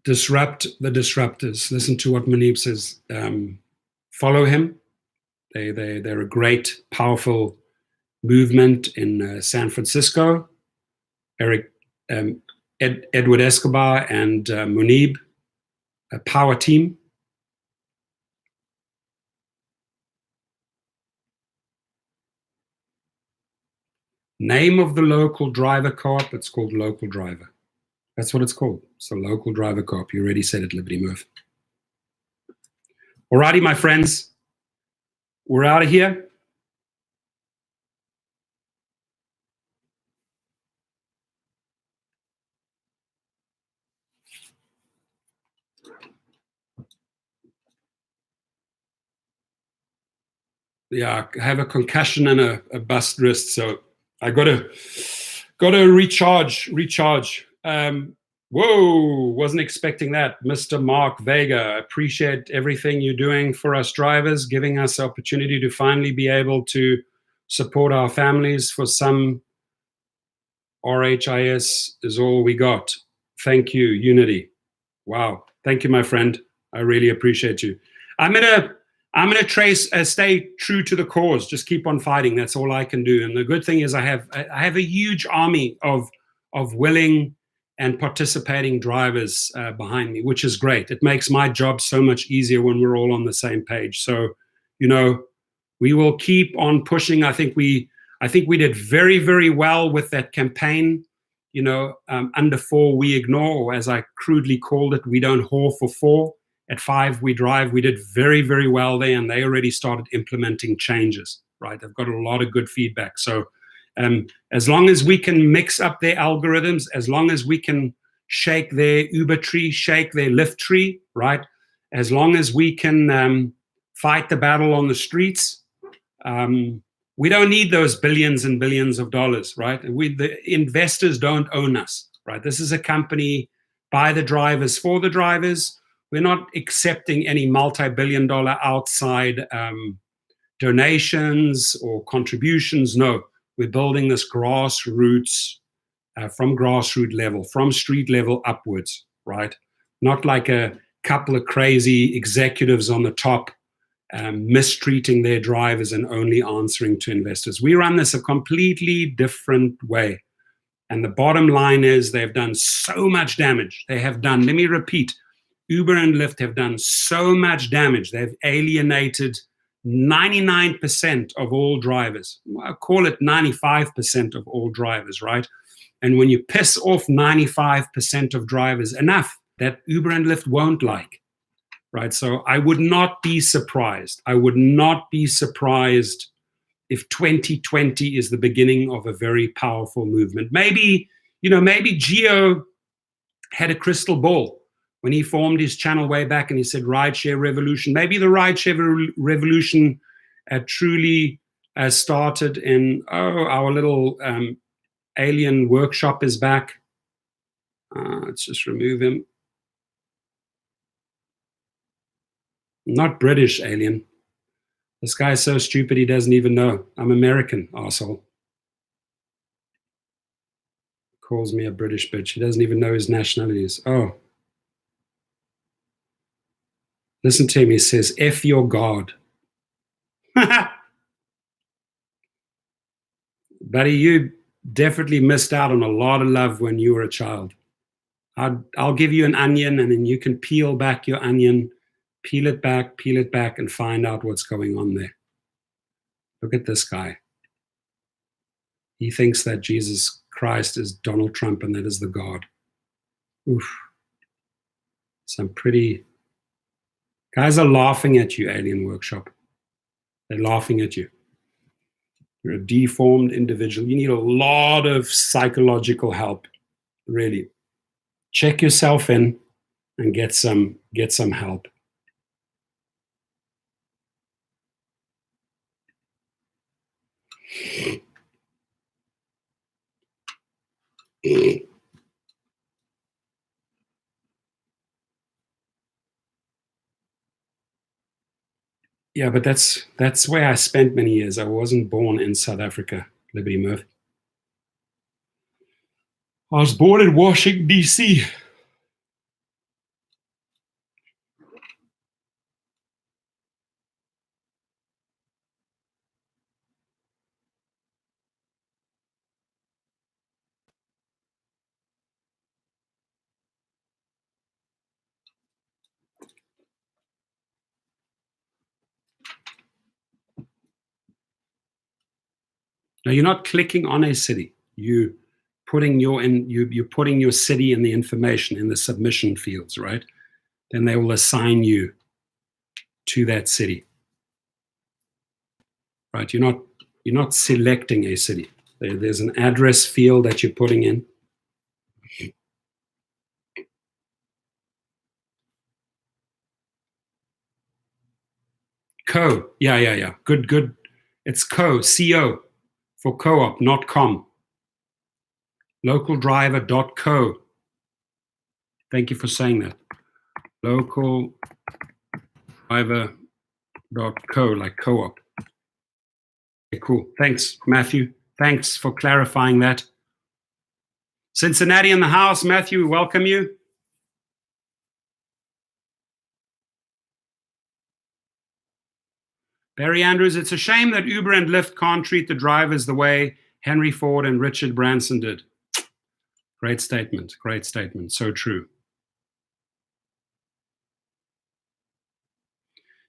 Disrupt the disruptors. Listen to what Munib says. Follow him. They're a great, powerful movement in San Francisco. Edward Escobar and Munib, a power team. Name of the local driver co-op, it's called Local Driver. That's what it's called. So Local Driver Co-op. You already said it, Liberty Murph. Alrighty, my friends. We're out of here. Yeah, I have a concussion and a bust wrist, so I gotta recharge. Whoa, wasn't expecting that. Mr. Mark Vega, appreciate everything you're doing for us drivers, giving us the opportunity to finally be able to support our families. For some, RHIS is all we got. Thank you, Unity. Wow, thank you, my friend. I really appreciate you. I'm gonna stay true to the cause. Just keep on fighting. That's all I can do. And the good thing is, I have a huge army of willing and participating drivers behind me, which is great. It makes my job so much easier when we're all on the same page. So, you know, we will keep on pushing. I think we did very, very well with that campaign. You know, under 4 we ignore, or as I crudely called it, we don't whore for 4. At 5 we drive. We did very, very well there, and they already started implementing changes, right? They've got a lot of good feedback. So as long as we can mix up their algorithms, as long as we can shake their Uber tree, shake their Lyft tree, right? As long as we can fight the battle on the streets, We don't need those billions and billions of dollars, right? The investors don't own us, right? This is a company by the drivers for the drivers. We're not accepting any multi-billion-dollar outside donations or contributions. No, we're building this grassroots, from grassroots level, from street level upwards, right? Not like a couple of crazy executives on the top mistreating their drivers and only answering to investors. We run this a completely different way. And the bottom line is they've done so much damage. They have done, let me repeat, Uber and Lyft have done so much damage. They've alienated 99% of all drivers. I call it 95% of all drivers, right? And when you piss off 95% of drivers enough, that Uber and Lyft won't like, right? So I would not be surprised. I would not be surprised if 2020 is the beginning of a very powerful movement. Maybe, maybe Gio had a crystal ball when he formed his channel way back and he said rideshare revolution. Maybe the rideshare revolution truly started in, our little alien workshop is back. Let's just remove him. Not British alien. This guy's so stupid he doesn't even know. I'm American, arsehole. Calls me a British bitch. He doesn't even know his nationalities. Oh. Listen to him. He says, F your God. Buddy, you definitely missed out on a lot of love when you were a child. I'll give you an onion and then you can peel back your onion, peel it back, and find out what's going on there. Look at this guy. He thinks that Jesus Christ is Donald Trump and that is the God. Oof. Some pretty... Guys are laughing at you, Alien Workshop. They're laughing at you. You're a deformed individual. You need a lot of psychological help, really. Check yourself in and get some help. Yeah, but that's where I spent many years. I wasn't born in South Africa, Liberty Murphy. I was born in Washington, D.C. Now, you're not clicking on a city. You're putting your city in the information in the submission fields, right? Then they will assign you to that city, right? You're not selecting a city. There's an address field that you're putting in. Co, yeah. Good. It's co, for co-op, not com. Localdriver.co. Thank you for saying that. Localdriver.co, like co-op. Okay, cool. Thanks, Matthew. Thanks for clarifying that. Cincinnati in the house. Matthew, we welcome you. Barry Andrews, it's a shame that Uber and Lyft can't treat the drivers the way Henry Ford and Richard Branson did. Great statement. So true.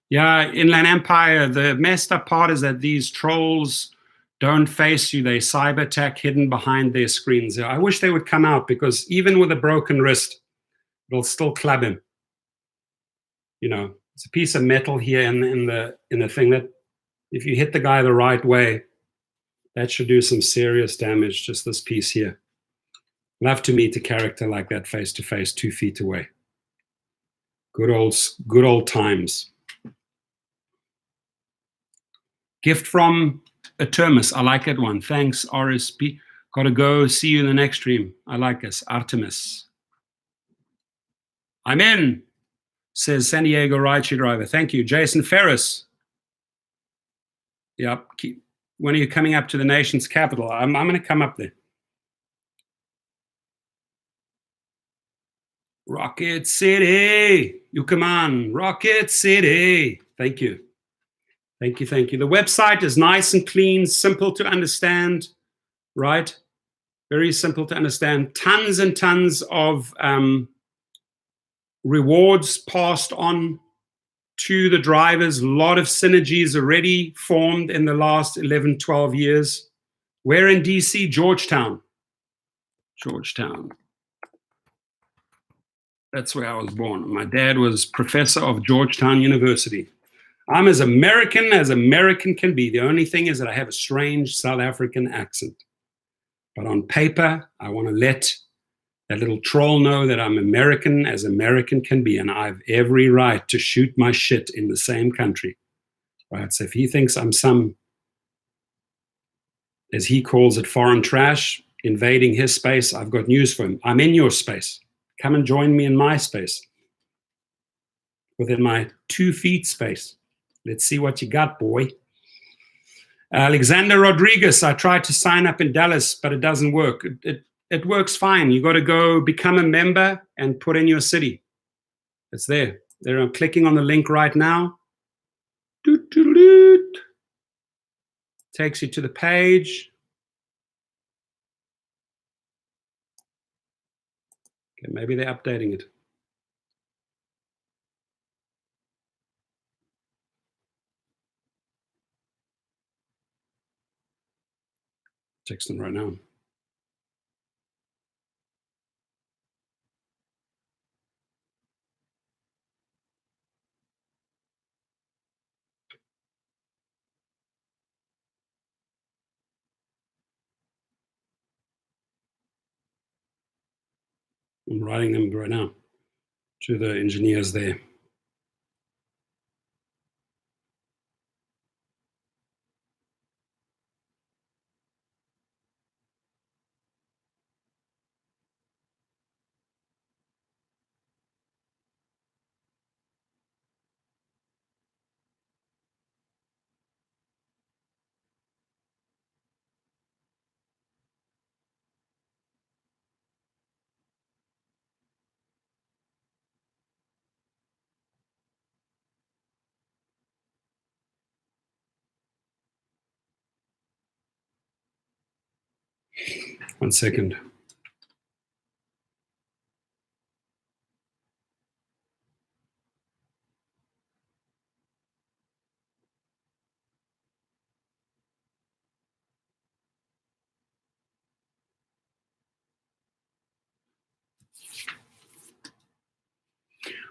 Yeah, Inland Empire, the messed up part is that these trolls don't face you. They cyber attack hidden behind their screens. I wish they would come out, because even with a broken wrist, it'll still club him. It's a piece of metal here in the thing that if you hit the guy the right way, that should do some serious damage, just this piece here. Love to meet a character like that face to face, 2 feet away. Good old times. Gift from A Termis, I like that one. Thanks, RSP. Gotta go. See you in the next stream. I like this. Artemis. I'm in, says San Diego Rideshare driver. Thank you. Jason Ferris. Yep. When are you coming up to the nation's capital? I'm going to come up there. Rocket City. You come on. Rocket City. Thank you. Thank you. Thank you. The website is nice and clean, simple to understand, right? Very simple to understand. Tons and tons of rewards passed on to the drivers. A lot of synergies already formed in the last 11, 12 years. Where in DC? Georgetown. Georgetown. That's where I was born. My dad was professor of Georgetown University. I'm as American can be. The only thing is that I have a strange South African accent. But on paper, I want to let that little troll know that I'm American as American can be, and I have every right to shoot my shit in the same country. Right? So if he thinks I'm some, as he calls it, foreign trash, invading his space, I've got news for him. I'm in your space. Come and join me in my space. Within my 2 feet space. Let's see what you got, boy. Alexander Rodriguez, I tried to sign up in Dallas, but it doesn't work. It works fine. You got to go become a member and put in your city. It's there. There, I'm clicking on the link right now. Doot, doot, doot. Takes you to the page. Okay, maybe they're updating it. Text them right now. I'm writing them right now to the engineers there. One second.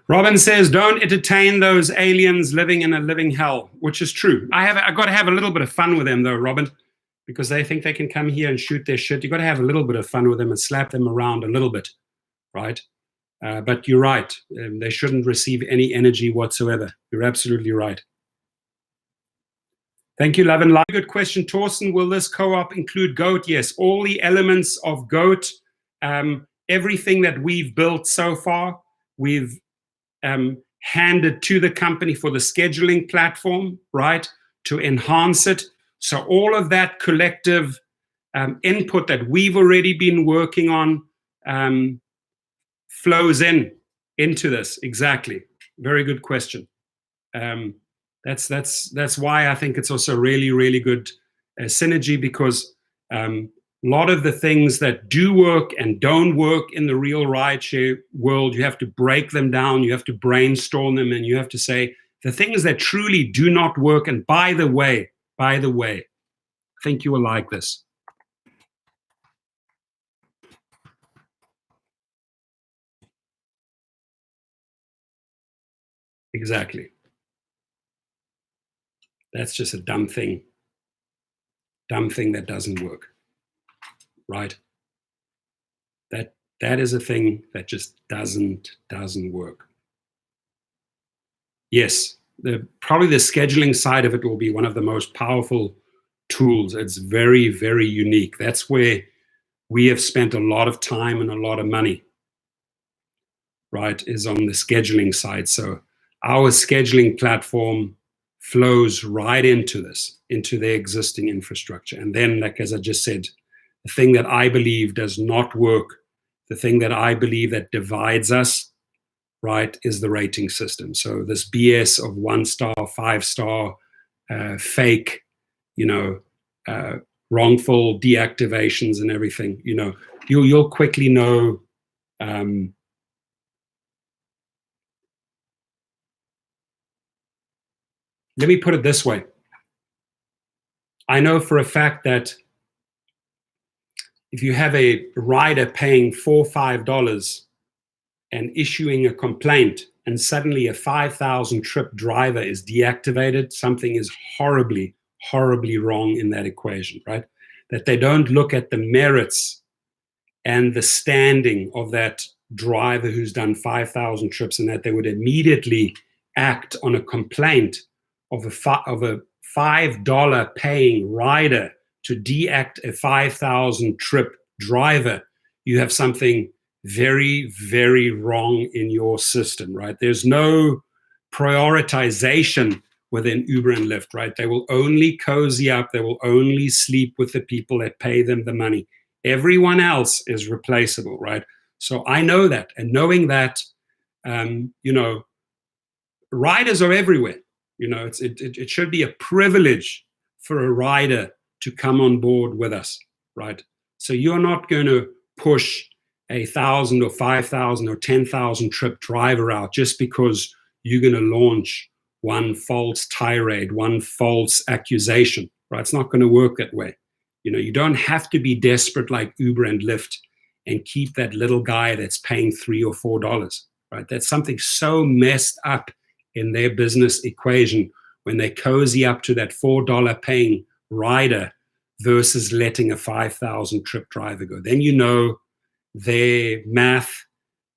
Robin says, don't entertain those aliens living in a living hell, which is true. I've got to have a little bit of fun with them, though, Robin, because they think they can come here and shoot their shit. You've got to have a little bit of fun with them and slap them around a little bit, right? But you're right. They shouldn't receive any energy whatsoever. You're absolutely right. Thank you, Love and Light. Good question, Torsten. Will this co-op include GOAT? Yes, all the elements of GOAT, everything that we've built so far, we've handed to the company for the scheduling platform, right, to enhance it. So all of that collective input that we've already been working on flows into this. Exactly. Very good question. That's why I think it's also really, really good synergy, because a lot of the things that do work and don't work in the real rideshare world, you have to break them down, you have to brainstorm them, and you have to say the things that truly do not work. And by the way, I think you will like this. Exactly. That's just a dumb thing that doesn't work, right? That is a thing that just doesn't work. Yes, probably the scheduling side of it will be one of the most powerful tools. It's very, very unique. That's where we have spent a lot of time and a lot of money, right, is on the scheduling side. So our scheduling platform flows right into this, into their existing infrastructure. And then, like as I just said, the thing that I believe does not work, the thing that I believe that divides us, right, is the rating system. So this BS of 1-star, 5-star, fake, wrongful deactivations and everything, you'll quickly know. Let me put it this way. I know for a fact that if you have a rider paying $4 or $5 and issuing a complaint, and suddenly a 5,000 trip driver is deactivated, something is horribly, horribly wrong in that equation, right? That they don't look at the merits and the standing of that driver who's done 5,000 trips, and that they would immediately act on a complaint of a $5 paying rider to deact a 5,000 trip driver. You have something very, very wrong in your system, right? There's no prioritization within Uber and Lyft, right? They will only cozy up, they will only sleep with the people that pay them the money. Everyone else is replaceable, right? So I know that, and knowing that, riders are everywhere. It should be a privilege for a rider to come on board with us, right? So you're not going to push 1,000 or 5,000 or 10,000 trip driver out just because you're going to launch one false tirade, one false accusation, right? It's not going to work that way. You don't have to be desperate like Uber and Lyft and keep that little guy that's paying $3 or $4, right? That's something so messed up in their business equation when they cozy up to that $4 paying rider versus letting a 5,000 trip driver go. Then their math,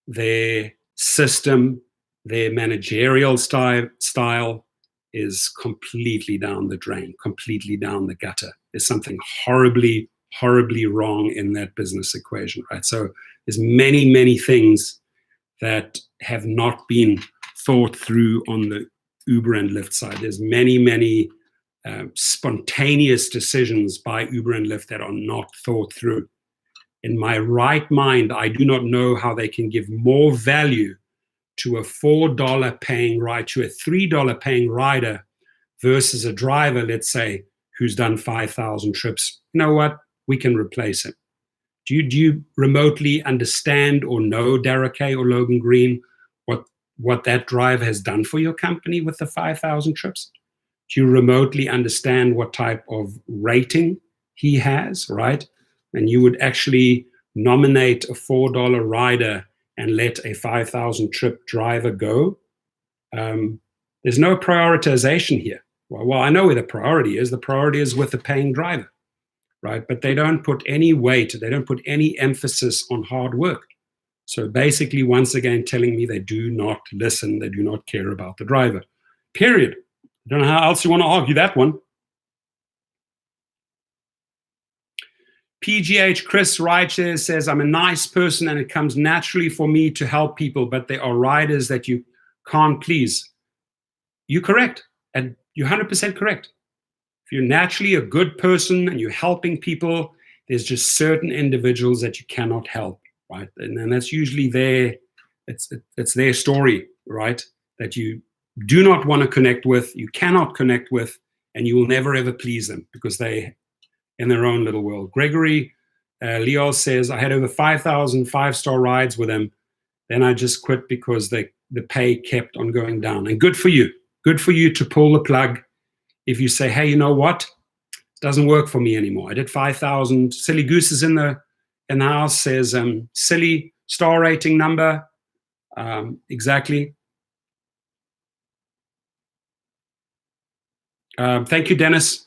their system, their managerial style is completely down the drain, completely down the gutter. There's something horribly, horribly wrong in that business equation, right? So there's many, many things that have not been thought through on the Uber and Lyft side. There's many, many spontaneous decisions by Uber and Lyft that are not thought through. In my right mind, I do not know how they can give more value to a $4 paying ride, to a $3 paying rider versus a driver, let's say, who's done 5,000 trips. You know what? We can replace him. Do you remotely understand or know, Derek Kay or Logan Green, what that driver has done for your company with the 5,000 trips? Do you remotely understand what type of rating he has, right? And you would actually nominate a $4 rider and let a 5,000 trip driver go? There's no prioritization here. Well, I know where the priority is. The priority is with the paying driver, right? But they don't put any weight, they don't put any emphasis on hard work. So basically, once again, telling me they do not listen, they do not care about the driver. Period. I don't know how else you want to argue that one. PGH Chris Rideshare says, I'm a nice person and it comes naturally for me to help people, but there are riders that you can't please. You're correct, and you're 100% correct. If you're naturally a good person and you're helping people, there's just certain individuals that you cannot help, right? And that's usually it's their story, right? That you do not want to connect with, you cannot connect with, and you will never ever please them because they in their own little world. Gregory Leo says, I had over 5,000 5-star rides with them. Then I just quit because the pay kept on going down. And good for you. Good for you to pull the plug if you say, hey, you know what? It doesn't work for me anymore. I did 5,000. Silly Goose is in the house, says, silly star rating number. Exactly. Thank you, Dennis.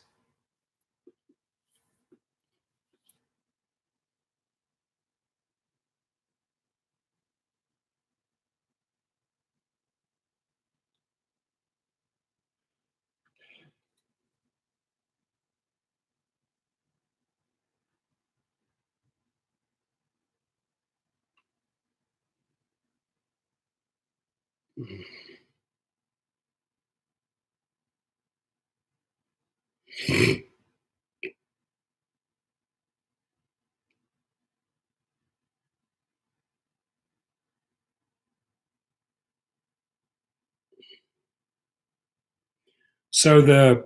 So the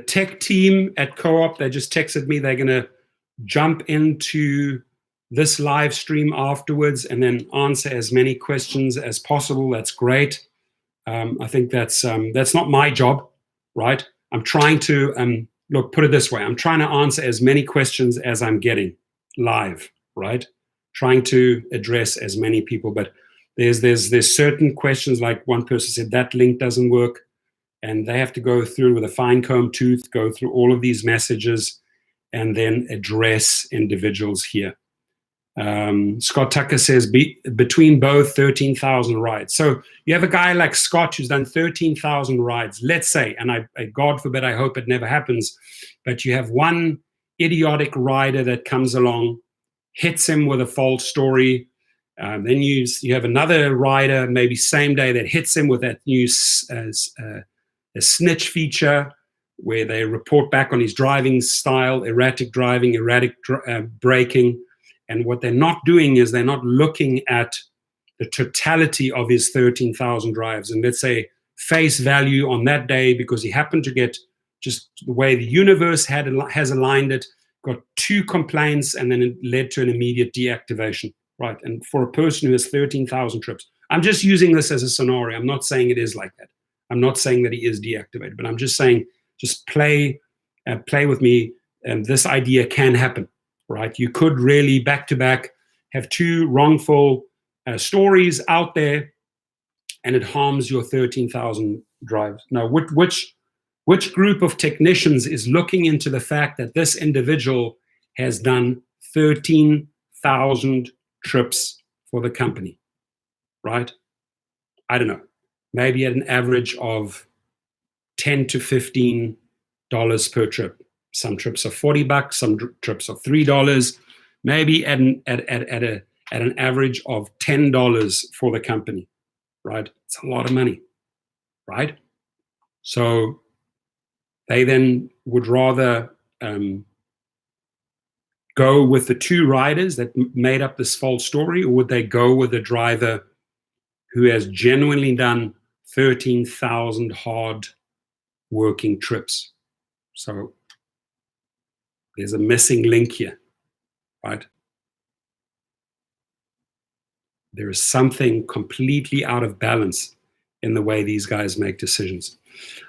tech team at Co-op, they just texted me they're going to jump into this live stream afterwards and then answer as many questions as possible. That's great. I think that's not my job, right? I'm trying to look, put it this way. I'm trying to answer as many questions as I'm getting live, right? Trying to address as many people, but there's certain questions, like one person said that link doesn't work, and they have to go through with a fine comb tooth, go through all of these messages, and then address individuals here. Scott Tucker says between both 13,000 rides. So you have a guy like Scott who's done 13,000 rides, let's say, and I God forbid, I hope it never happens, but you have one idiotic rider that comes along, hits him with a false story. Then you have another rider, maybe same day, that hits him with that new a snitch feature where they report back on his driving style, erratic driving, erratic braking. And what they're not doing is they're not looking at the totality of his 13,000 drives. And let's say face value on that day, because he happened to get, just the way the universe has aligned it, got 2 complaints, and then it led to an immediate deactivation, right? And for a person who has 13,000 trips, I'm just using this as a scenario. I'm not saying it is like that. I'm not saying that he is deactivated, but I'm just saying, just play with me. This idea can happen. Right, you could really back to back have 2 wrongful stories out there, and it harms your 13,000 drives. Now, which group of technicians is looking into the fact that this individual has done 13,000 trips for the company? Right? I don't know. Maybe at an average of $10 to $15 per trip. Some trips are $40, some trips are $3, maybe at an average of $10 for the company, right? It's a lot of money, right? So they then would rather go with the 2 riders that made up this false story, or would they go with a driver who has genuinely done 13,000 hard working trips? So there's a missing link here, right? There is something completely out of balance in the way these guys make decisions.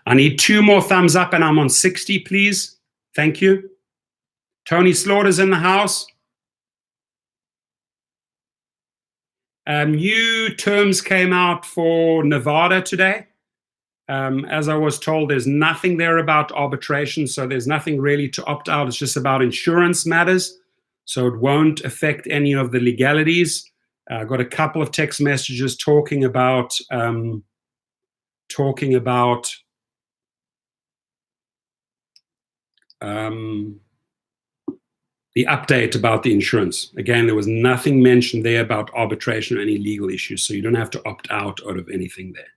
I need 2 more thumbs up, and I'm on 60, please. Thank you. Tony Slaughter's in the house. New terms came out for Nevada today. As I was told, there's nothing there about arbitration, so there's nothing really to opt out. It's just about insurance matters, so it won't affect any of the legalities. I got a couple of text messages talking about the update about the insurance. Again, there was nothing mentioned there about arbitration or any legal issues, so you don't have to opt out of anything there.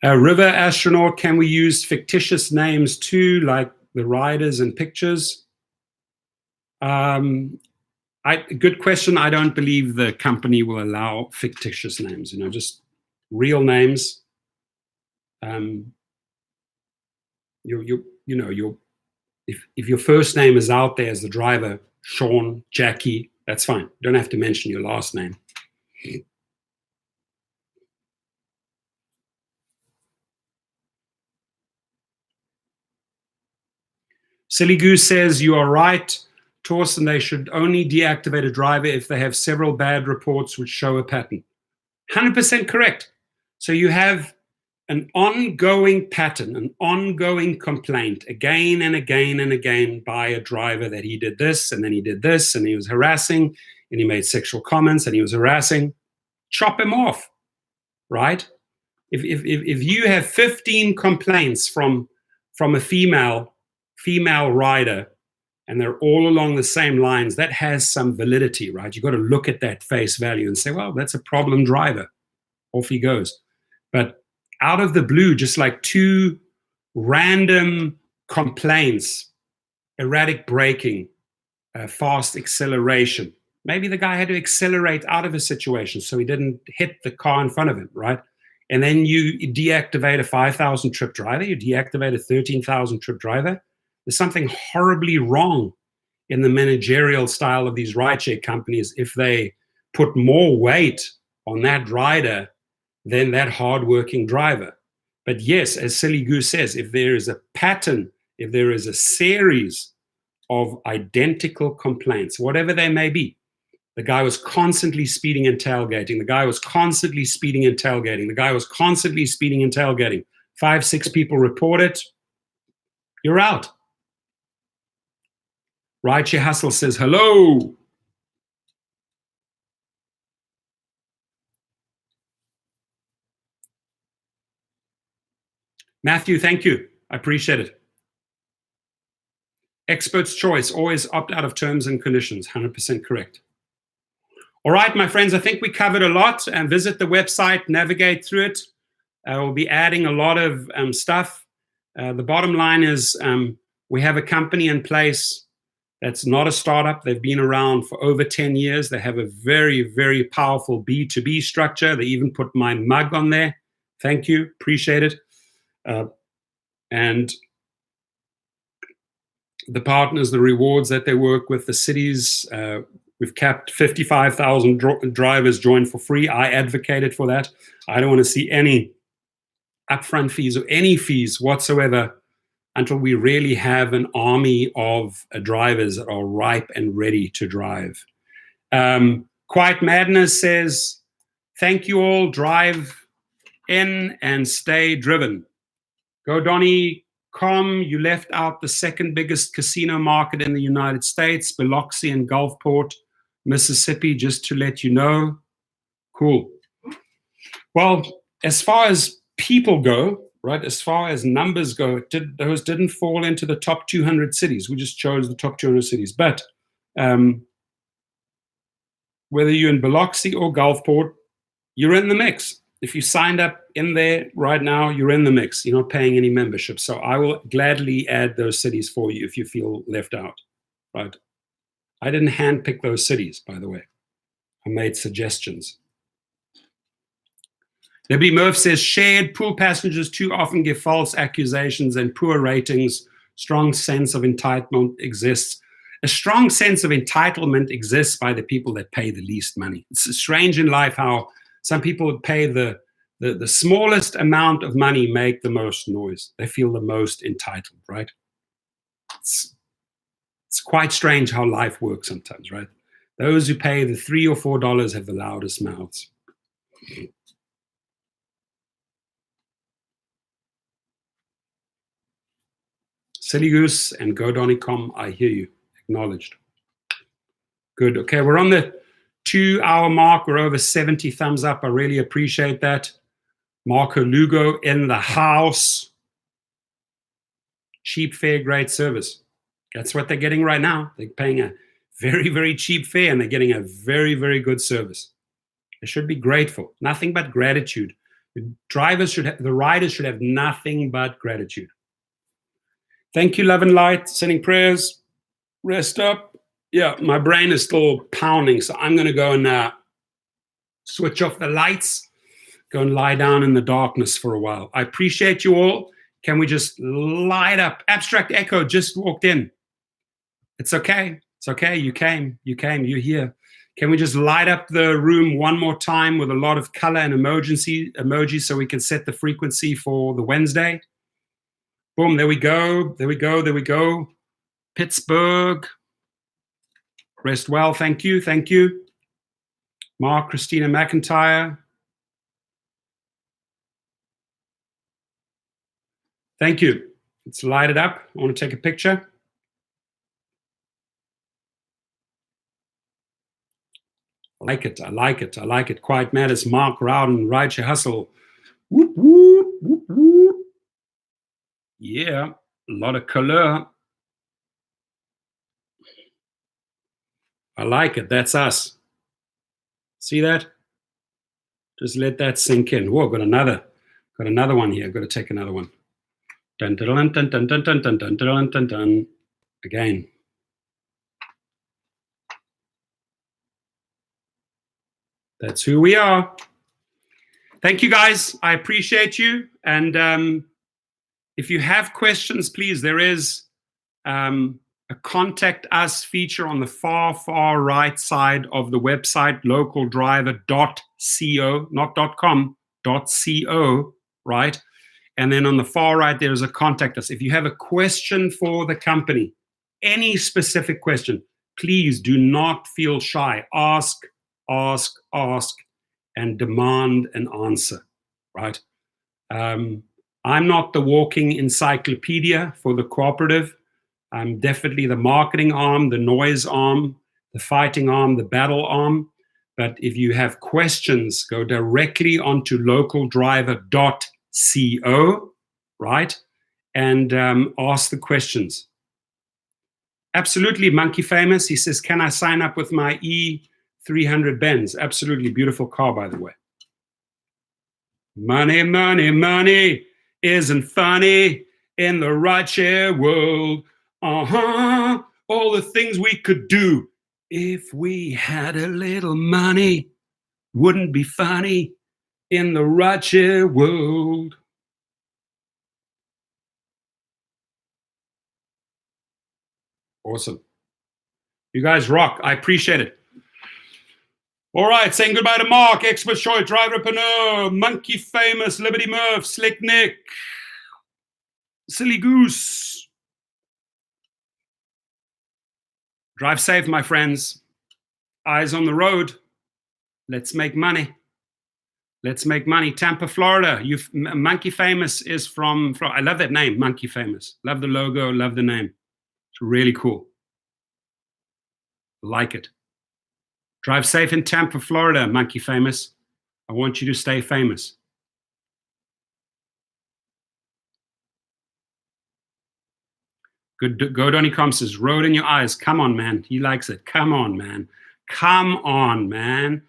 River Astronaut, can we use fictitious names too, like the riders and pictures? Good question. I don't believe the company will allow fictitious names, just real names. If your first name is out there as the driver, Sean, Jackie, that's fine. You don't have to mention your last name. Silly Goose says, you are right, Torsten, they should only deactivate a driver if they have several bad reports which show a pattern. 100% correct. So you have an ongoing pattern, an ongoing complaint again and again and again by a driver that he did this, and then he did this, and he was harassing, and he made sexual comments, and he was harassing. Chop him off, right? If you have 15 complaints from a female rider and they're all along the same lines, that has some validity, right? You've got to look at that face value and say, well, that's a problem driver. Off he goes. But out of the blue, just like two random complaints, erratic braking, fast acceleration. Maybe the guy had to accelerate out of a situation so he didn't hit the car in front of him, right? And then you deactivate a 5,000 trip driver, you deactivate a 13,000 trip driver. There's something horribly wrong in the managerial style of these rideshare companies if they put more weight on that rider than that hardworking driver. But yes, as Silly Goose says, if there is a pattern, if there is a series of identical complaints, whatever they may be, the guy was constantly speeding and tailgating, the guy was constantly speeding and tailgating, the guy was constantly speeding and tailgating, 5, 6 people report it, you're out. Rideshare Hustle says, hello. Matthew, thank you. I appreciate it. Expert's choice, always opt out of terms and conditions, 100% correct. All right, my friends, I think we covered a lot. And visit the website, navigate through it. We'll be adding a lot of stuff. The bottom line is we have a company in place that's not a startup. They've been around for over 10 years. They have a very, very powerful B2B structure. They even put my mug on there. Thank you. Appreciate it. And the partners, the rewards that they work with, the cities, we've capped 55,000 drivers join for free. I advocated for that. I don't want to see any upfront fees or any fees whatsoever until we really have an army of drivers that are ripe and ready to drive. Quiet Madness says, thank you all, drive in and stay driven. Go Donnie.com, you left out the second biggest casino market in the United States, Biloxi and Gulfport, Mississippi, just to let you know. Cool. Well, as far as people go, right, as far as numbers go, those didn't fall into the top 200 cities. We just chose the top 200 cities. But whether you're in Biloxi or Gulfport, you're in the mix. If you signed up in there right now, you're in the mix. You're not paying any membership. So I will gladly add those cities for you if you feel left out, right? I didn't handpick those cities, by the way. I made suggestions. Debbie Murph says, shared pool passengers too often give false accusations and poor ratings. Strong sense of entitlement exists. A strong sense of entitlement exists by the people that pay the least money. It's strange in life how some people would pay the smallest amount of money, make the most noise. They feel the most entitled, right? It's quite strange how life works sometimes, right? Those who pay the $3 or $4 have the loudest mouths. Silly Goose and GoDonny.com, I hear you. Acknowledged. Good. Okay, we're on the 2-hour mark. We're over 70 thumbs up. I really appreciate that. Marco Lugo in the house. Cheap fare, great service. That's what they're getting right now. They're paying a very, very cheap fare and they're getting a very, very good service. They should be grateful. Nothing but gratitude. The riders should have nothing but gratitude. Thank you, love and light. Sending prayers. Rest up. Yeah, my brain is still pounding, so I'm going to go and switch off the lights, go and lie down in the darkness for a while. I appreciate you all. Can we just light up? Abstract Echo just walked in. It's okay. It's okay. You came. You're here. Can we just light up the room one more time with a lot of color and emojis so we can set the frequency for the Wednesday? Boom, there we go. There we go. There we go. Pittsburgh. Rest well. Thank you. Thank you. Mark, Christina McIntyre. Thank you. Let's light it up. I want to take a picture. I like it. I like it. I like it. Quiet Matters. Mark Rowden, Rideshare Hustle. Whoop, whoop, whoop, whoop. Yeah, a lot of color. I like it. That's us. See that? Just let that sink in. Whoa, got another one here. Got to take another one. Dun, dun, dun, dun, dun, dun, dun, dun, dun, dun, dun. Again. That's who we are. Thank you, guys. I appreciate you. And if you have questions, please, there is a contact us feature on the far right side of the website, localdriver.co, not .com, .co, right? And then on the far right, there's a contact us. If you have a question for the company, any specific question, please do not feel shy. Ask, and demand an answer, right? I'm not the walking encyclopedia for the cooperative. I'm definitely the marketing arm, the noise arm, the fighting arm, the battle arm. But if you have questions, go directly onto localdriver.co, right? And ask the questions. Absolutely, Monkey Famous. He says, can I sign up with my E300 Benz? Absolutely, beautiful car, by the way. Money, money, money isn't funny in the rideshare world. All the things we could do if we had a little money wouldn't be funny in the rideshare world. Awesome. You guys rock. I appreciate it. All right, saying goodbye to Mark, Expert Short, Driverpreneur, Monkey Famous, Liberty Murph, Slick Nick, Silly Goose. Drive safe, my friends. Eyes on the road. Let's make money. Let's make money. Tampa, Florida. Monkey Famous is from I love that name, Monkey Famous. Love the logo, love the name. It's really cool. Like it. Drive safe in Tampa, Florida, Monkey Famous. I want you to stay famous. Good. Go Donny Com says, road in your eyes. Come on, man. He likes it. Come on, man. Come on, man.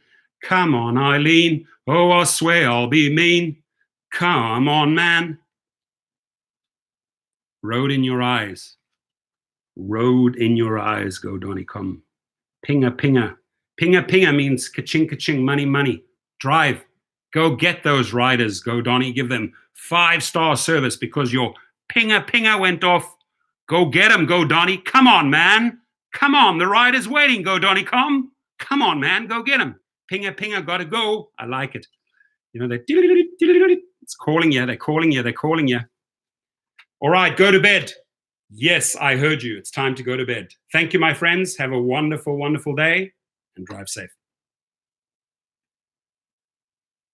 Come on, Eileen. Oh, I swear I'll be mean. Come on, man. Road in your eyes. Road in your eyes, Go Donny Com. Pinga, pinga. Pinga, pinga means ka-ching, ka-ching, money, money. Drive. Go get those riders, Go Donny. Give them 5-star service because your pinga, pinga went off. Go get them, Go Donny. Come on, man. Come on. The rider's waiting, Go Donny. Come on, man. Go get them. Pinga, pinga, gotta go. I like it. You know, it's calling you. They're calling you. They're calling you. All right, go to bed. Yes, I heard you. It's time to go to bed. Thank you, my friends. Have a wonderful, wonderful day and drive safe.